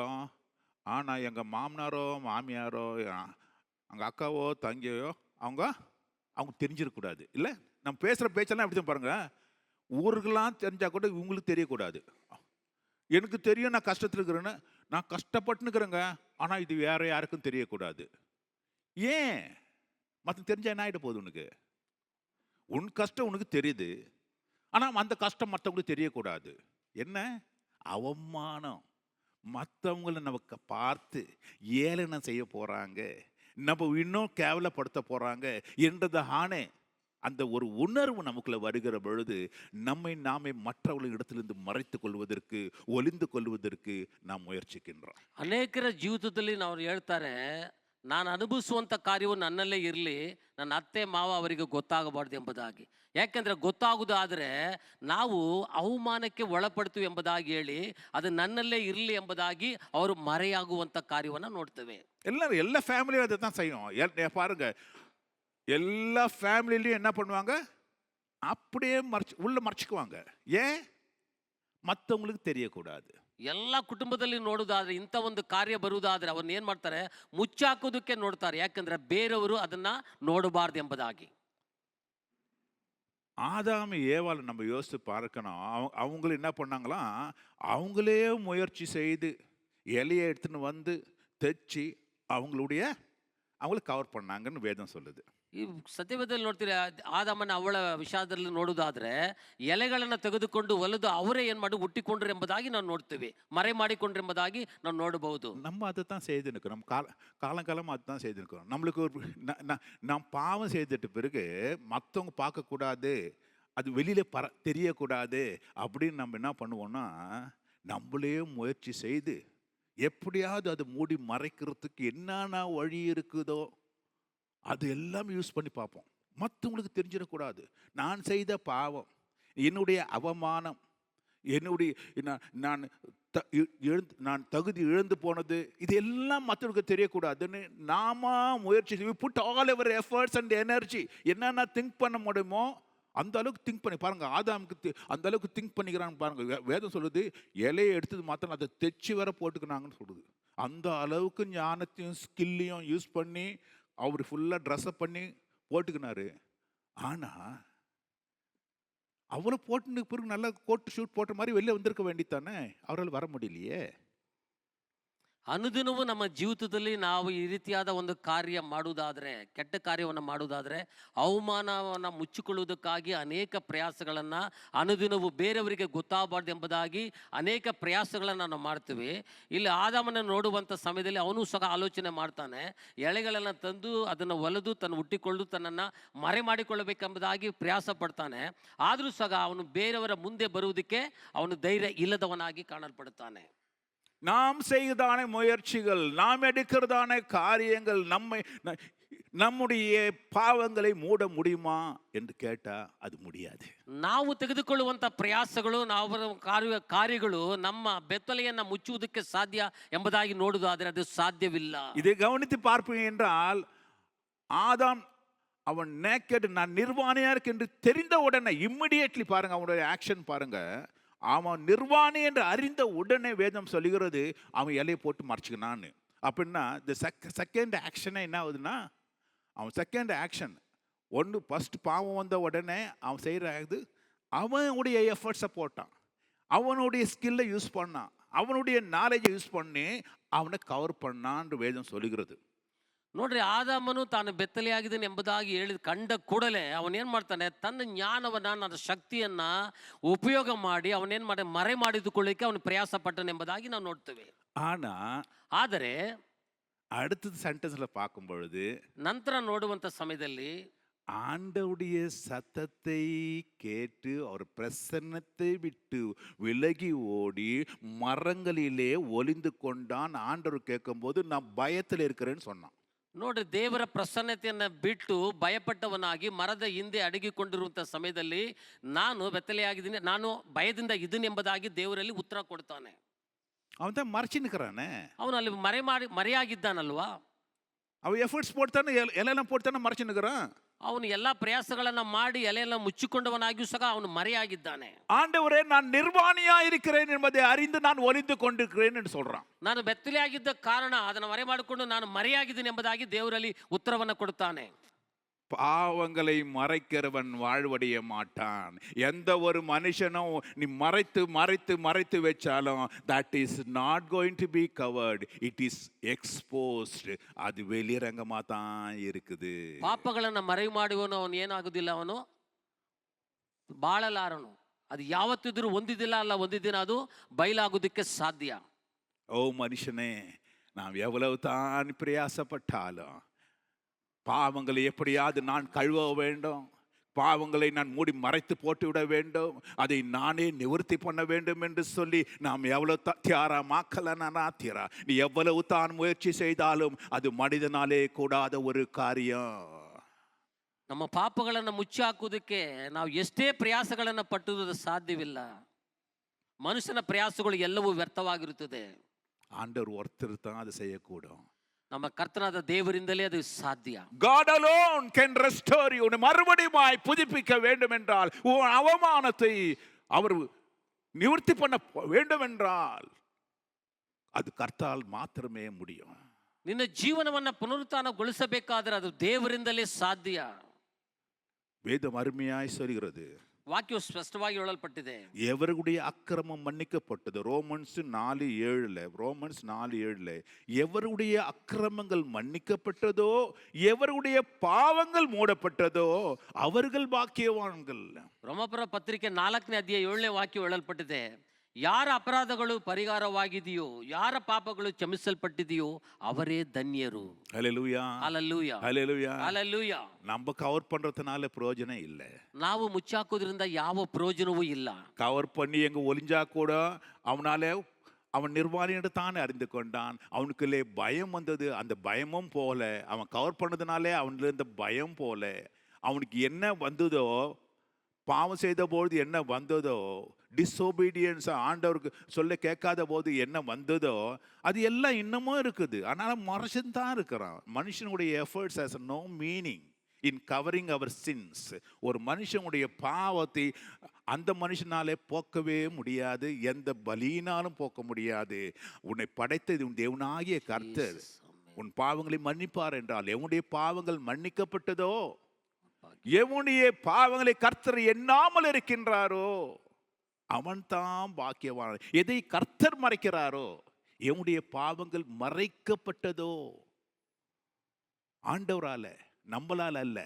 Speaker 1: ஆனால் எங்கள் மாமனாரோ மாமியாரோ எங்கள் அக்காவோ தங்கையோ அவங்க தெரிஞ்சிடக்கூடாது. இல்லை, நம்ம பேசுகிற பேச்செல்லாம் எப்படி தான் பாருங்க, ஊருக்கெல்லாம் தெரிஞ்சால் கூட இவங்களுக்கு தெரியக்கூடாது. எனக்கு தெரியும் நான் கஷ்டத்தில் இருக்கிறேன்னு, நான் கஷ்டப்பட்டுனுக்கிறேங்க, ஆனால் இது வேற யாருக்கும் தெரியக்கூடாது. ஏன்? மற்ற தெரிஞ்சா என்ன ஆகிட போகுது? உன் கஷ்டம் உனக்கு தெரியுது, ஆனால் அந்த கஷ்டம் மற்றவங்களுக்கு தெரியக்கூடாது. என்ன அவமானம்! மற்றவங்களை நமக்கு பார்த்து ஏளனம் செய்ய போகிறாங்க, நம்ம இன்னும் கேவலப்படுத்த போகிறாங்க என்றதானே அந்த ஒரு உணர்வு நமக்குள்ள வருகிற பொழுது நம்மை நாமே மற்றவர்கள் இடத்திலிருந்து மறைத்து கொள்வதற்கு, ஒளிந்து கொள்வதற்கு நாம் முயற்சிக்கின்றோம்.
Speaker 2: ಅನೇಕರ ಜೀವಿತದಲ್ಲಿ ನಾವು ಹೇಳ್ತಾರೆ, ನಾನು ಅನುಭವಿಸುವಂಥ ಕಾರ್ಯವು ನನ್ನಲ್ಲೇ ಇರಲಿ, ನನ್ನ ಅತ್ತೆ ಮಾವ ಅವರಿಗೆ ಗೊತ್ತಾಗಬಾರ್ದು ಎಂಬುದಾಗಿ. ಯಾಕೆಂದರೆ ಗೊತ್ತಾಗುವುದಾದರೆ ನಾವು ಅವಮಾನಕ್ಕೆ ಒಳಪಡ್ತೀವಿ ಎಂಬುದಾಗಿ ಹೇಳಿ ಅದು ನನ್ನಲ್ಲೇ ಇರಲಿ ಎಂಬುದಾಗಿ ಅವರು ಮರೆಯಾಗುವಂಥ ಕಾರ್ಯವನ್ನು ನೋಡ್ತೇವೆ.
Speaker 1: எல்லா ஃபேமிலியும் அதை தான் செய்யும். பாருங்க, எல்லா ஃபேமிலிலையும் என்ன பண்ணுவாங்க, அப்படியே உள்ள மறைச்சிக்குவாங்க. ஏன்? மற்றவங்களுக்கு தெரியக்கூடாது.
Speaker 2: ಎಲ್ಲ ಕುಟುಂಬದಲ್ಲಿ ನೋಡುವುದಾದ್ರೆ ಇಂಥ ಒಂದು ಕಾರ್ಯ ಬರುವುದಾದ್ರೆ ಅವನ್ನ ಏನ್ ಮಾಡ್ತಾರೆ, ಮುಚ್ಚಾಕೋದಕ್ಕೆ ನೋಡ್ತಾರೆ. ಯಾಕಂದ್ರೆ ಬೇರೆಯವರು ಅದನ್ನ ನೋಡಬಾರ್ದು ಎಂಬುದಾಗಿ.
Speaker 1: ஆதாம் ஏவாள் நம்ம யோசித்து பார்க்கணும். அவங்களும் என்ன பண்ணாங்களாம், அவங்களே முயற்சி செய்து இலையை எடுத்துன்னு தைச்சி அவங்கள கவர் பண்ணாங்கன்னு வேதம் சொல்லுது.
Speaker 2: ಈ ಸತ್ಯವೇದದಲ್ಲಿ ನೋಡ್ತೀರಿ, ಆದಾಮನ ಅವಳ ವಿಷಯದಲ್ಲಿ ನೋಡುವುದಾದ್ರೆ ಎಲೆಗಳನ್ನು ತೆಗೆದುಕೊಂಡು ಒಲೆದು ಅವರೇ ಏನ್ ಮಾಡಿ ಹುಟ್ಟಿಕೊಂಡ್ರು ಎಂಬುದಾಗಿ ನಾವು ನೋಡ್ತೀವಿ, ಮರೆ ಮಾಡಿಕೊಂಡ್ರು ಎಂಬುದಾಗಿ ನಾವು ನೋಡಬಹುದು.
Speaker 1: நம்ம அதை தான் செய்திருக்கிறோம், காலங்காலமாக அதுதான் செய்திருக்கிறோம். நம்மளுக்கு நாம் பாவம் செய்துட்டு பிறகு மற்றவங்க பார்க்கக்கூடாது, அது வெளியில தெரியக்கூடாது அப்படின்னு நம்ம என்ன பண்ணுவோம்னா, நம்மளே முயற்சி செய்து எப்படியாவது அதை மூடி மறைக்கிறதுக்கு என்னென்ன வழி இருக்குதோ அது எல்லாம் யூஸ் பண்ணி பார்ப்போம். மற்றவங்களுக்கு தெரிஞ்சிடக்கூடாது நான் செய்த பாவம், என்னுடைய அவமானம், என்னுடைய நான் தகுதி இழந்து போனது, இது எல்லாம் மற்றவங்களுக்கு தெரியக்கூடாதுன்னு நாம முயற்சி put all ever efforts and energy என்னென்ன திங்க் பண்ண முடியுமோ அந்த அளவுக்கு திங்க் பண்ணி பாருங்க. ஆதாமுக்கு அந்த அளவுக்கு திங்க் பண்ணிக்கிறான்னு பாருங்க. வேதம் சொல்லுது, இலையை எடுத்தது மாத்திரம் அதை தைச்சி வர போட்டுக்கினாங்கன்னு சொல்லுது. அந்த அளவுக்கு ஞானத்தையும் ஸ்கில்லையும் யூஸ் பண்ணி அவர் ஃபுல்லாக ட்ரெஸ்அப் பண்ணி போட்டுக்கினாரு. ஆனால் அவரை போட்டு பிறகு நல்லா கோட் ஷூட் போட்ட மாதிரி வெளியே வந்திருக்க வேண்டித்தானே, அவரால் வர முடியலையே.
Speaker 2: ಅನುದಿನವೂ ನಮ್ಮ ಜೀವಿತದಲ್ಲಿ ನಾವು ಈ ರೀತಿಯಾದ ಒಂದು ಕಾರ್ಯ ಮಾಡುವುದಾದರೆ, ಕೆಟ್ಟ ಕಾರ್ಯವನ್ನು ಮಾಡುವುದಾದರೆ, ಅವಮಾನವನ್ನು ಮುಚ್ಚಿಕೊಳ್ಳುವುದಕ್ಕಾಗಿ ಅನೇಕ ಪ್ರಯಾಸಗಳನ್ನು ಅನುದಿನವೂ ಬೇರೆಯವರಿಗೆ ಗೊತ್ತಾಗಬಾರ್ದು ಎಂಬುದಾಗಿ ಅನೇಕ ಪ್ರಯಾಸಗಳನ್ನು ನಾವು ಮಾಡ್ತೀವಿ. ಇಲ್ಲಿ ಆದಾಮನ ನೋಡುವಂಥ ಸಮಯದಲ್ಲಿ ಅವನು ಸಹ ಆಲೋಚನೆ ಮಾಡ್ತಾನೆ, ಎಳೆಗಳನ್ನು ತಂದು ಅದನ್ನು ಒಲೆದು ತನ್ನ ಹುಟ್ಟಿಕೊಳ್ಳು ತನ್ನನ್ನು ಮರೆ ಮಾಡಿಕೊಳ್ಳಬೇಕೆಂಬುದಾಗಿ ಪ್ರಯಾಸ ಪಡ್ತಾನೆ. ಆದರೂ ಸಹ ಅವನು ಬೇರೆಯವರ ಮುಂದೆ ಬರುವುದಕ್ಕೆ ಅವನು ಧೈರ್ಯ ಇಲ್ಲದವನಾಗಿ ಕಾಣಲ್ಪಡುತ್ತಾನೆ.
Speaker 1: நாம் செய்வதான முயற்சிகள், நாம் எடுக்கிறதான காரியங்கள் நம்முடைய பாவங்களை மூட முடியுமா என்று கேட்டா அது முடியாது.
Speaker 2: ನಾವು ತೆಗೆದುಕೊಳ್ಳುವಂಥ ಪ್ರಯಾಸಗಳು, ನಾವು ಕಾರ್ಯಗಳು ನಮ್ಮ ಬೆತ್ತಲೆಯನ್ನು ಮುಚ್ಚುವುದಕ್ಕೆ ಸಾಧ್ಯ ಎಂಬುದಾಗಿ ನೋಡುವುದಾದರೆ ಅದು ಸಾಧ್ಯವಿಲ್ಲ.
Speaker 1: இதை கவனித்து பார்ப்பீங்க என்றால், ஆதாம் அவன் நேக்கட், நான் நிர்வாணியா இருக்கு என்று தெரிந்த உடனே இம்மிடியேட்லி பாருங்க, அவனுடைய ஆக்ஷன் பாருங்க. அவன் நிர்வாணி என்று அறிந்த உடனே வேதம் சொல்லுகிறது அவன் இலையை போட்டு மறைச்சிக்கினான்னு. அப்படின்னா இந்த செகண்ட் ஆக்ஷனே என்ன ஆகுதுன்னா, அவன் செகண்ட் ஆக்ஷன் ஒன்று ஃபர்ஸ்ட் பாவம் வந்த உடனே அவன் செய்கிறது, அவனுடைய எஃபர்ட்ஸை போட்டான், அவனுடைய ஸ்கில்லை யூஸ் பண்ணான், அவனுடைய நாலேஜை யூஸ் பண்ணி அவனை கவர் பண்ணான்னு வேதம் சொல்லுகிறது.
Speaker 2: ನೋಡ್ರಿ, ಆದಾಮನು ತಾನು ಬೆತ್ತಲೆಯಾಗಿದ್ದಾನೆ ಎಂಬುದಾಗಿ ಕಂಡ ಕೂಡಲೇ ಅವನೇನು ಮಾಡ್ತಾನೆ, ತನ್ನ ಜ್ಞಾನವನ್ನು, ನನ್ನ ಶಕ್ತಿಯನ್ನು ಉಪಯೋಗ ಮಾಡಿ ಅವನೇನು ಮಾಡಿ ಮರೆ ಮಾಡಿದುಕೊಳ್ಳಿಕ್ಕೆ ಅವನು ಪ್ರಯಾಸ ಪಟ್ಟನು ಎಂಬುದಾಗಿ ನಾವು ನೋಡ್ತೇವೆ. ಆದರೆ
Speaker 1: அடுத்தது சென்டென்ஸ்ல பார்க்கும் பொழுது,
Speaker 2: ನಂತರ ನೋಡುವಂಥ ಸಮಯದಲ್ಲಿ
Speaker 1: ஆண்டவுடைய சத்தத்தை கேட்டு அவர் பிரசன்னத்தை விட்டு விலகி ஓடி மரங்களிலே ஒளிந்து கொண்டான். ஆண்டவர் கேட்கும்போது நான் பயத்தில் இருக்கிறேன்னு சொன்னான்.
Speaker 2: ನೋಡ್ರಿ, ದೇವರ ಪ್ರಸನ್ನತೆಯನ್ನು ಬಿಟ್ಟು ಭಯಪಟ್ಟವನಾಗಿ ಮರದ ಹಿಂದೆ ಅಡಗಿಕೊಂಡಿರುವಂಥ ಸಮಯದಲ್ಲಿ ನಾನು ಬೆತ್ತಲೆಯಾಗಿದ್ದೀನಿ, ನಾನು ಭಯದಿಂದ ಇದ್ದೀನಿ ಎಂಬುದಾಗಿ ದೇವರಲ್ಲಿ ಉತ್ತರ ಕೊಡ್ತಾನೆ.
Speaker 1: அவன் தான் மறைச்சு நிற்கிறானே,
Speaker 2: ಅವನು ಅಲ್ಲಿ ಮರೆಯಾಗಿದ್ದಾನಲ್ವಾ.
Speaker 1: அவன் எஃபர்ட்ஸ் போட்டுத்தானே, எல்லாம் போட்டுத்தானே மறைச்சு நிற்கிறான்.
Speaker 2: ಅವನು ಎಲ್ಲ ಪ್ರಯಾಸಗಳನ್ನ ಮಾಡಿ ಎಲೆಯೆಲ್ಲ ಮುಚ್ಚಿಕೊಂಡವನಾಗಿಯೂ ಸಹ ಅವನು ಮರೆಯಾಗಿದ್ದಾನೆ.
Speaker 1: ஆண்டவரே, நான் நிர்வாணியா இருக்கிறேன் என்பதை அறிந்து நான் ஒளிந்து கொண்டிருக்கிறேன் என்று சொல்றான்.
Speaker 2: ನಾನು ಬೆತ್ತಲೆಯಾಗಿದ್ದ ಕಾರಣ ಅದನ್ನು ಮರೆ ಮಾಡಿಕೊಂಡು ನಾನು ಮರೆಯಾಗಿದ್ದೀನಿ ಎಂಬುದಾಗಿ ದೇವರಲ್ಲಿ ಉತ್ತರವನ್ನು ಕೊಡುತ್ತಾನೆ.
Speaker 1: பாவங்களை மறைக்கிறவன் வாழ்வடைய மாட்டான். எந்த ஒரு மனுஷனும் நீ மறைத்து மறைத்து மறைத்து வச்சாலும் that is not going to be covered, it is exposed. அது வெளிரங்கமா தான் இருக்குது.
Speaker 2: ಪಾಪಗಳನ್ನು ಮರೆ ಮಾಡುವವನು ಅವನು ಏನಾಗುದಿಲ್ಲ, ಅವನು ಬಾಳಲಾರನು. ಅದು ಯಾವತ್ತಿದ್ರೂ ಒಂದಿದಿಲ್ಲ ಅಲ್ಲ ಒಂದಿದಿನ ಅದು ಬಯಲಾಗುವುದಕ್ಕೆ ಸಾಧ್ಯ.
Speaker 1: ஓ மனுஷனே, நாம் எவ்வளவு தான் பிரயாசப்பட்டாலும் பாவங்களை எப்படியாவது நான் கழுவ வேண்டும், பாவங்களை நான் மூடி மறைத்து போட்டு விட வேண்டும், அதை நானே நிவர்த்தி பண்ண வேண்டும் என்று சொல்லி நாம் எவ்வளவு தியாரமாக்கலனா, நீ எவ்வளவு தான் முயற்சி செய்தாலும் அது மனிதனாலே கூடாத ஒரு காரியம்.
Speaker 2: ನಮ್ಮ ಪಾಪಗಳನ್ನು ಮುಚ್ಚಿ ಹಾಕುವುದಕ್ಕೆ ನಾವು ಎಷ್ಟೇ ಪ್ರಯಾಸಗಳನ್ನು ಪಟ್ಟುವುದು ಸಾಧ್ಯವಿಲ್ಲ. ಮನುಷ್ಯನ ಪ್ರಯಾಸಗಳು ಎಲ್ಲವೂ ವ್ಯರ್ಥವಾಗಿರುತ್ತದೆ.
Speaker 1: ஆண்டவர் ஒருத்தர் தான் அதை செய்யக்கூடும்.
Speaker 2: ನಮ್ಮ ಕರ್ತನಾದ ದೇವರಿಂದಲೇ ಅದು ಸಾಧ್ಯ.
Speaker 1: God alone can restore you. மறுபடியும் புதுப்பிக்க வேண்டும் என்றால், உன் அவமானத்தை அவர் நிவர்த்தி பண்ண வேண்டும் என்றால் அது கர்த்தரால் மாத்திரமே முடியும்.
Speaker 2: ನಿನ್ನ ಜೀವನವನ್ನು ಪುನರುತ್ಥಾನಗೊಳಿಸಬೇಕಾದರೆ ಅದು ದೇವರಿಂದಲೇ ಸಾಧ್ಯ.
Speaker 1: வேதம் அருமையாய் சொல்கிறது,
Speaker 2: ವಾಕ್ಯವು ಸ್ಪಷ್ಟವಾಗಿ ಹೇಳಲ್ಪಟ್ಟಿದೆ.
Speaker 1: எவருடைய அக்கிரமம் மன்னிக்கப்பட்டது, ரோமன்ஸ் 4:7 எவருடைய அக்கிரமங்கள் மன்னிக்கப்பட்டதோ, எவருடைய பாவங்கள் மூடப்பட்டதோ அவர்கள் பாக்கியவான்கள்.
Speaker 2: ರೋಮಾಪುರ ಪತ್ರಿಕೆ 4ನೇ ಅಧ್ಯಾಯ 7ನೇ ವಾಕ್ಯ ಹೇಳಲ್ಪಟ್ಟಿದೆ, ಯಾರ ಅಪರಾಧಗಳು ಪರಿಹಾರವಾಗಿದೆಯೋ, ಯಾರ ಪಾಪಗಳು ಕ್ಷಮಿಸಲ್ಪಟ್ಟಿದೆಯೋ ಅವರೇ ಧನ್ಯರು.
Speaker 1: ஹல்லேலூயா,
Speaker 2: ಹಲ್ಲೆಲೂಯಾ,
Speaker 1: ஹல்லேலூயா.
Speaker 2: ಹಲ್ಲೆಲೂಯಾ.
Speaker 1: நம்ம கவர் பண்றதுனால பிரயோஜனம் இல்லை.
Speaker 2: ನಾವು ಮುಚ್ಚಾಕೋದ್ರಿಂದ ಯಾವ ಪ್ರಯೋಜನವೂ ಇಲ್ಲ.
Speaker 1: கவர் பண்ணி எங்க ஒளிஞ்சா கூட அவன் நிர்வாணியோடு தானே அறிந்து கொண்டான். அவனுக்குள்ளே பயம் வந்தது, அந்த பயமும் போல, அவன் கவர் பண்ணதுனாலே அவனுல இருந்த பயம் போல, அவனுக்கு என்ன வந்ததோ, பாவம் செய்த பொழுது என்ன வந்ததோ, டிஸ்ஒபீடியன்ஸ், ஆண்டவருக்கு சொல்ல கேட்காத போது என்ன வந்ததோ, அது எல்லாம் இன்னமும் இருக்குது. அதனால மனுஷன் தான் இருக்கிறான். மனுஷனுடைய efforts has no meaning in covering our sins. ஒரு மனுஷனுடைய பாவத்தை அந்த மனுஷனாலே போக்கவே முடியாது, எந்த பலியினாலும் போக்க முடியாது. உன்னை படைத்தது உன் தேவனாகிய கர்த்தர் உன் பாவங்களை மன்னிப்பார் என்றால், எவனுடைய பாவங்கள் மன்னிக்கப்பட்டதோ, எவனுடைய பாவங்களை கர்த்தர் எண்ணாமல் இருக்கின்றாரோ அவன் தான் பாக்கியவான். எதை கர்த்தர் மறைக்கிறாரோ, எவனுடைய பாவங்கள் மறைக்கப்பட்டதோ, ஆண்டவரால நம்மளால அல்ல,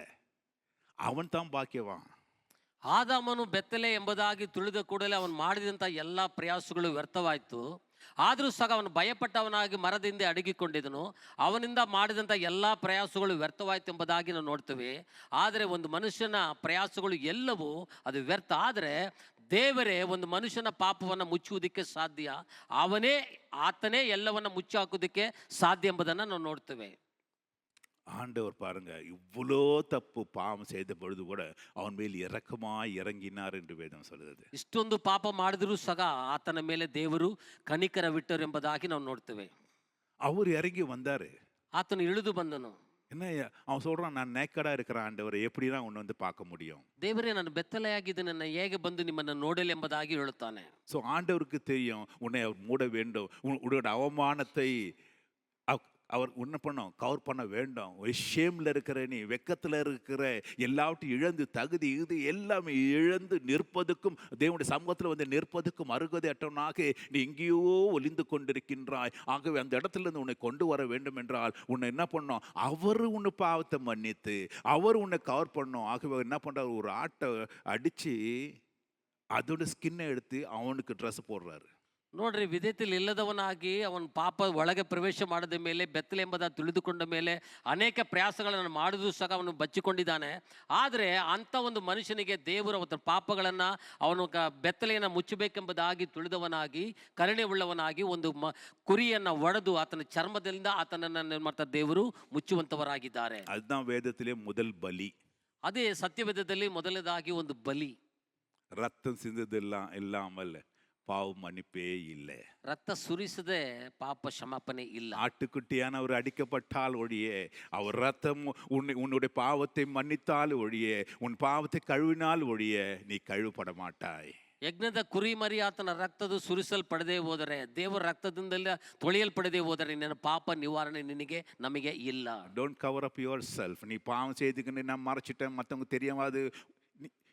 Speaker 1: அவன் தான் பாக்கியவான்.
Speaker 2: ಆದಾಮನು ಬೆತ್ತಲೆ ಎಂಬುದಾಗಿ ತಿಳಿದ ಕೂಡಲೇ ಅವನು ಮಾಡಿದಂಥ ಎಲ್ಲ ಪ್ರಯಾಸಗಳು ವ್ಯರ್ಥವಾಯಿತು. ಆದರೂ ಸಹ ಅವನು ಭಯಪಟ್ಟವನಾಗಿ ಮರದಿಂದ ಅಡಗಿಕೊಂಡಿದ್ದನು. ಅವನಿಂದ ಮಾಡಿದಂಥ ಎಲ್ಲ ಪ್ರಯಾಸಗಳು ವ್ಯರ್ಥವಾಯಿತು ಎಂಬುದಾಗಿ ನಾವು ನೋಡ್ತೇವೆ. ಆದರೆ ಒಂದು ಮನುಷ್ಯನ ಪ್ರಯಾಸಗಳು ಎಲ್ಲವೂ ಅದು ವ್ಯರ್ಥ. ಆದರೆ ದೇವರೇ ಒಂದು ಮನುಷ್ಯನ ಪಾಪವನ್ನು ಮುಚ್ಚುವುದಕ್ಕೆ ಸಾಧ್ಯ. ಆತನೇ ಎಲ್ಲವನ್ನ ಮುಚ್ಚಿ ಹಾಕುವುದಕ್ಕೆ ಸಾಧ್ಯ ಎಂಬುದನ್ನು ನಾವು ನೋಡ್ತೇವೆ.
Speaker 1: ஆண்டவர் பாருங்க, இவ்வளோ தப்பு பாவம் செய்த பொழுது கூட அவன் மேல் இரக்கமாய் இறங்கினார் என்று வேதம் சொல்லுது.
Speaker 2: ಇಷ್ಟೊಂದು ಪಾಪ ಮಾಡಿದರೂ ಸಹ ಆತನ ಮೇಲೆ ದೇವರು ಕನಿಕರವಿಟ್ಟರು ಎಂಬುದಾಗಿ ನಾವು ನೋಡ್ತೇವೆ.
Speaker 1: அவர் இறங்கி வந்தாரு.
Speaker 2: ಆತನು ಇಳಿದು ಬಂದನು.
Speaker 1: என்ன அவன் சொல்றான், நான் நேக்கடா இருக்கிற ஆண்டவர், எப்படிதான் உன்னை வந்து பார்க்க முடியும்?
Speaker 2: ದೇವರೇ, ನಾನು ಬೆತ್ತಲೆಯಾಗಿದ್ದು, ನನ್ನ ಹೇಗೆ ಬಂದು ನಿಮ್ಮನ್ನು ನೋಡಲಿ ಎಂಬುದಾಗಿ ಹೇಳುತ್ತಾನೆ.
Speaker 1: ஸோ ஆண்டவருக்கு தெரியும் உன்னை அவர் மூட வேண்டும், உன்னோட அவமானத்தை அவர் என்ன பண்ணும், கவர் பண்ண வேண்டும். ஷேமில் இருக்கிற நீ, வெக்கத்தில் இருக்கிற எல்லாவற்றையும் இழந்து, தகுதி இது எல்லாமே இழந்து நிற்பதுக்கும், தேவனுடைய சமூகத்தில் வந்து நிற்பதுக்கும் அருகதை அற்றவனாக நீ எங்கேயோ ஒளிந்து கொண்டிருக்கின்றாய். ஆகவே அந்த இடத்துல இருந்து உன்னை கொண்டு வர வேண்டும் என்றால் உன்னை என்ன பண்ணோம், அவர் உன்னை பாவத்தை மன்னித்து அவர் உன்னை கவர் பண்ணோம். ஆகவே என்ன பண்ணுறாரு, ஒரு ஆட்டை அடித்து அதோட ஸ்கின்னை எடுத்து அவனுக்கு ட்ரெஸ் போடுறாரு.
Speaker 2: ನೋಡ್ರಿ, ವಿಧೇಯತೆಯಲ್ಲಿ ಇಲ್ಲದವನಾಗಿ ಅವನ ಪಾಪ ಒಳಗೆ ಪ್ರವೇಶ ಮಾಡಿದ ಮೇಲೆ, ಬೆತ್ತಲೆ ಎಂಬುದ ತಿಳಿದುಕೊಂಡ ಮೇಲೆ ಅನೇಕ ಪ್ರಯಾಸಗಳನ್ನು ಮಾಡಿದ್ರು ಸಹ ಅವನು ಬಚ್ಚಿಕೊಂಡಿದ್ದಾನೆ. ಆದರೆ ಅಂಥ ಒಂದು ಮನುಷ್ಯನಿಗೆ ದೇವರು ಅವನ ಪಾಪಗಳನ್ನು, ಅವನು ಬೆತ್ತಲೆಯನ್ನು ಮುಚ್ಚಬೇಕೆಂಬುದಾಗಿ ತಿಳಿದವನಾಗಿ, ಕರುಣೆ ಉಳ್ಳವನಾಗಿ ಒಂದು ಕುರಿಯನ್ನು ಒಡೆದು ಆತನ ಚರ್ಮದಿಂದ ಆತನನ್ನು ಮಾಡ್ತಾರೆ, ದೇವರು ಮುಚ್ಚುವಂತವರಾಗಿದ್ದಾರೆ.
Speaker 1: அதுதான் வேதத்திலே முதல் பலி.
Speaker 2: ಅದೇ ಸತ್ಯವೇದದಲ್ಲಿ ಮೊದಲನೇದಾಗಿ ಒಂದು ಬಲಿ.
Speaker 1: ரத்தம் சிந்ததெல்லாம் இல்லாமல் பாவ மன்னிப்பே இல்லை.
Speaker 2: ரத்த சுரிசதே பாப்ப க்ஷமாபணை இல்லை.
Speaker 1: ஆட்டுக்குட்டியானவர் அடிக்கப்பட்டால் ஒழியே, அவர் ரத்தம் உன்னுடைய பாவத்தை மன்னித்தால் ஒழியே, உன் பாவத்தை கழுவினால் ஒழியே நீ கழுவப்பட மாட்டாய்.
Speaker 2: ಯಜ್ಞದ ಕುರಿಮರಿ ಆತನ ರಕ್ತದ ಸುರಿಸಲ್ಪಡದೆ ಹೋದರೆ, ದೇವರ ರಕ್ತದಿಂದಲೇ ತೊಳೆಯಲ್ಪಡದೆ ಹೋದರೆ ನಿನ್ನ ಪಾಪ ನಿವಾರಣೆ ನಿನಗೆ ನಮಗೆ ಇಲ್ಲ.
Speaker 1: Don't cover up your self. நீ பாவம் செய்துக்கிட்டு நான் மறைச்சிட்டேன், மற்றவங்க தெரியாமது,